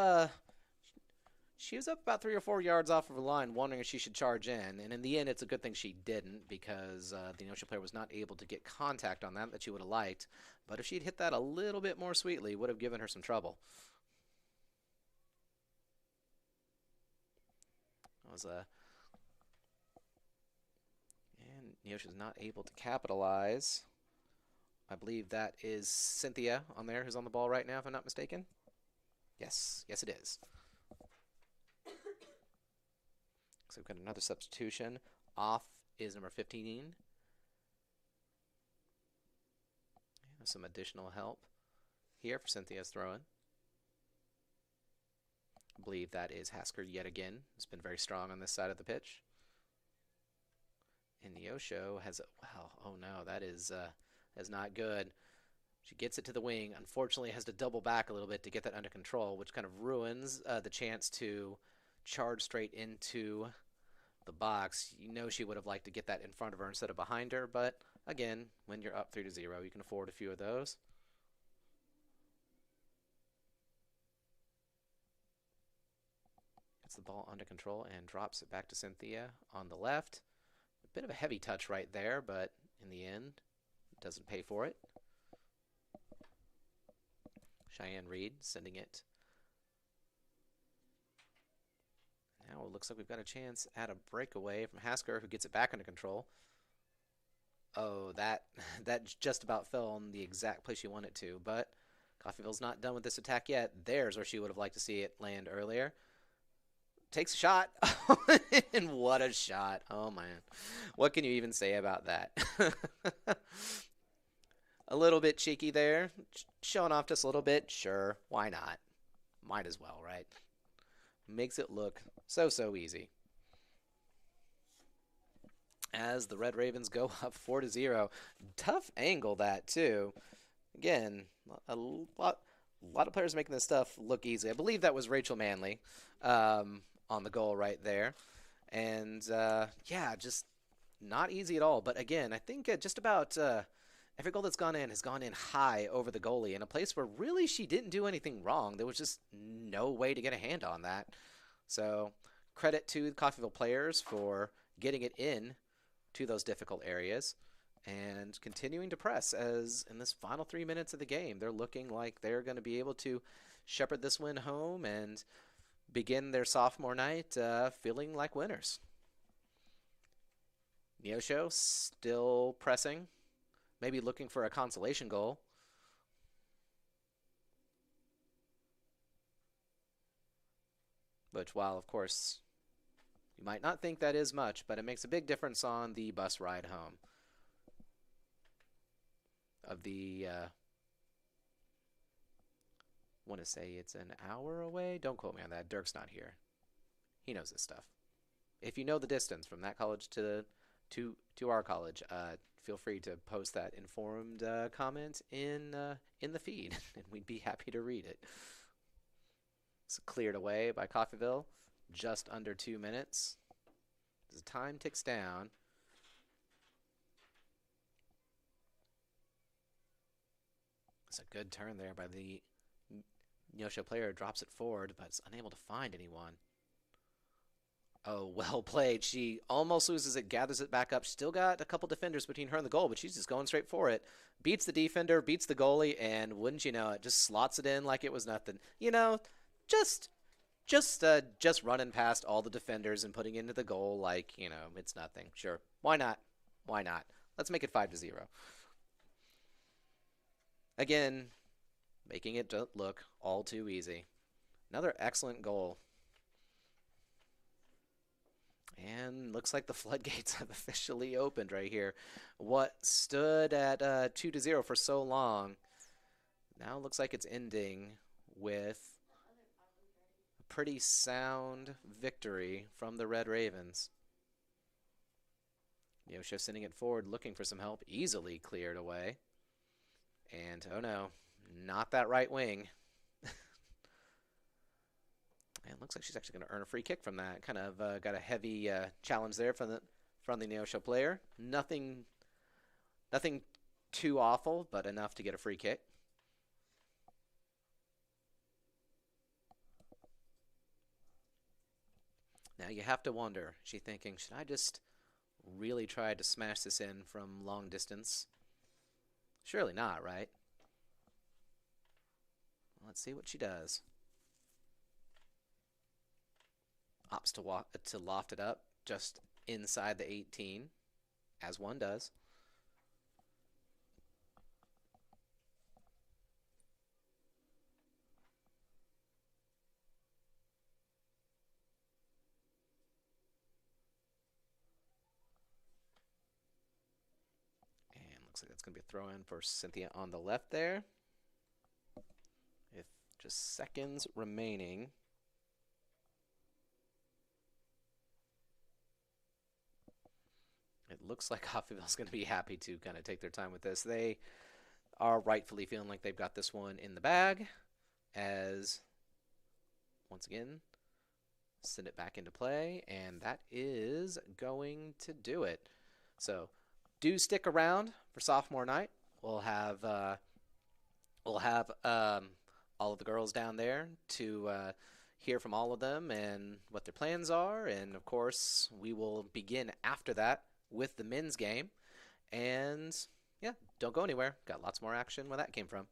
She was up about 3 or 4 yards off of the line, wondering if she should charge in. And in the end, it's a good thing she didn't, because the Neosho player was not able to get contact on that she would have liked. But if she'd hit that a little bit more sweetly, would have given her some trouble. That was a. And Neosho's not able to capitalize. I believe that is Cynthia on there who's on the ball right now, if I'm not mistaken. Yes, yes it is. So we've got another substitution. Off is number 15. And some additional help here for Cynthia's throw-in. I believe that is Hasker yet again. It's been very strong on this side of the pitch. And Neosho has, wow, oh no, that is not good. She gets it to the wing. Unfortunately, has to double back a little bit to get that under control, which kind of ruins the chance to charge straight into the box. You know she would have liked to get that in front of her instead of behind her, but again, when you're up 3-0, you can afford a few of those. Gets the ball under control and drops it back to Cynthia on the left. A bit of a heavy touch right there, but in the end, it doesn't pay for it. Cheyenne Reed sending it. Now it looks like we've got a chance at a breakaway from Hasker, who gets it back under control. Oh, that just about fell in the exact place she wanted it to, but Coffeyville's not done with this attack yet. There's where she would have liked to see it land earlier. Takes a shot. And what a shot. Oh, man. What can you even say about that? A little bit cheeky there. Showing off just a little bit. Sure. Why not? Might as well, right? Makes it look so easy. As the Red Ravens go up 4-0. Tough angle, that, too. Again, a lot of players making this stuff look easy. I believe that was Rachel Manley on the goal right there. And, yeah, just not easy at all. But, again, I think just about every goal that's gone in has gone in high over the goalie in a place where really she didn't do anything wrong. There was just no way to get a hand on that. So credit to the Coffeyville players for getting it in to those difficult areas and continuing to press, as in this final 3 minutes of the game, they're looking like they're going to be able to shepherd this win home and begin their sophomore night feeling like winners. Neosho still pressing, maybe looking for a consolation goal. Which, while of course you might not think that is much, but it makes a big difference on the bus ride home. Of the, want to say it's an hour away. Don't quote me on that. Dirk's not here. He knows this stuff. If you know the distance from that college to our college, feel free to post that informed comment in the feed, and we'd be happy to read it. It's cleared away by Coffeyville. Just under 2 minutes. As the time ticks down. It's a good turn there by the Neosho player. Drops it forward, but is unable to find anyone. Oh, well played. She almost loses it, gathers it back up. Still got a couple defenders between her and the goal, but she's just going straight for it. Beats the defender, beats the goalie, and wouldn't you know it, just slots it in like it was nothing. You know, just running past all the defenders and putting it into the goal like, you know, it's nothing. Sure. Why not? Why not? Let's make it 5-0. Again, making it look all too easy. Another excellent goal. And looks like the floodgates have officially opened right here. What stood at 2-0 for so long now looks like it's ending with a pretty sound victory from the Red Ravens. Neosho sending it forward, looking for some help. Easily cleared away. And, oh no, not that right wing. And it looks like she's actually going to earn a free kick from that. Kind of got a heavy challenge there from from the Neosho player. Nothing too awful, but enough to get a free kick. Now you have to wonder, is she thinking, should I just really try to smash this in from long distance? Surely not, right? Let's see what she does. Opts to loft it up just inside the 18, as one does. And looks like that's going to be a throw in for Cynthia on the left there. With just seconds remaining. It looks like Coffeyville's going to be happy to kind of take their time with this. They are rightfully feeling like they've got this one in the bag, as once again send it back into play, and that is going to do it. So do stick around for sophomore night. We'll have all of the girls down there to hear from all of them and what their plans are, and of course we will begin after that with the men's game. And yeah, don't go anywhere. Got lots more action where that came from.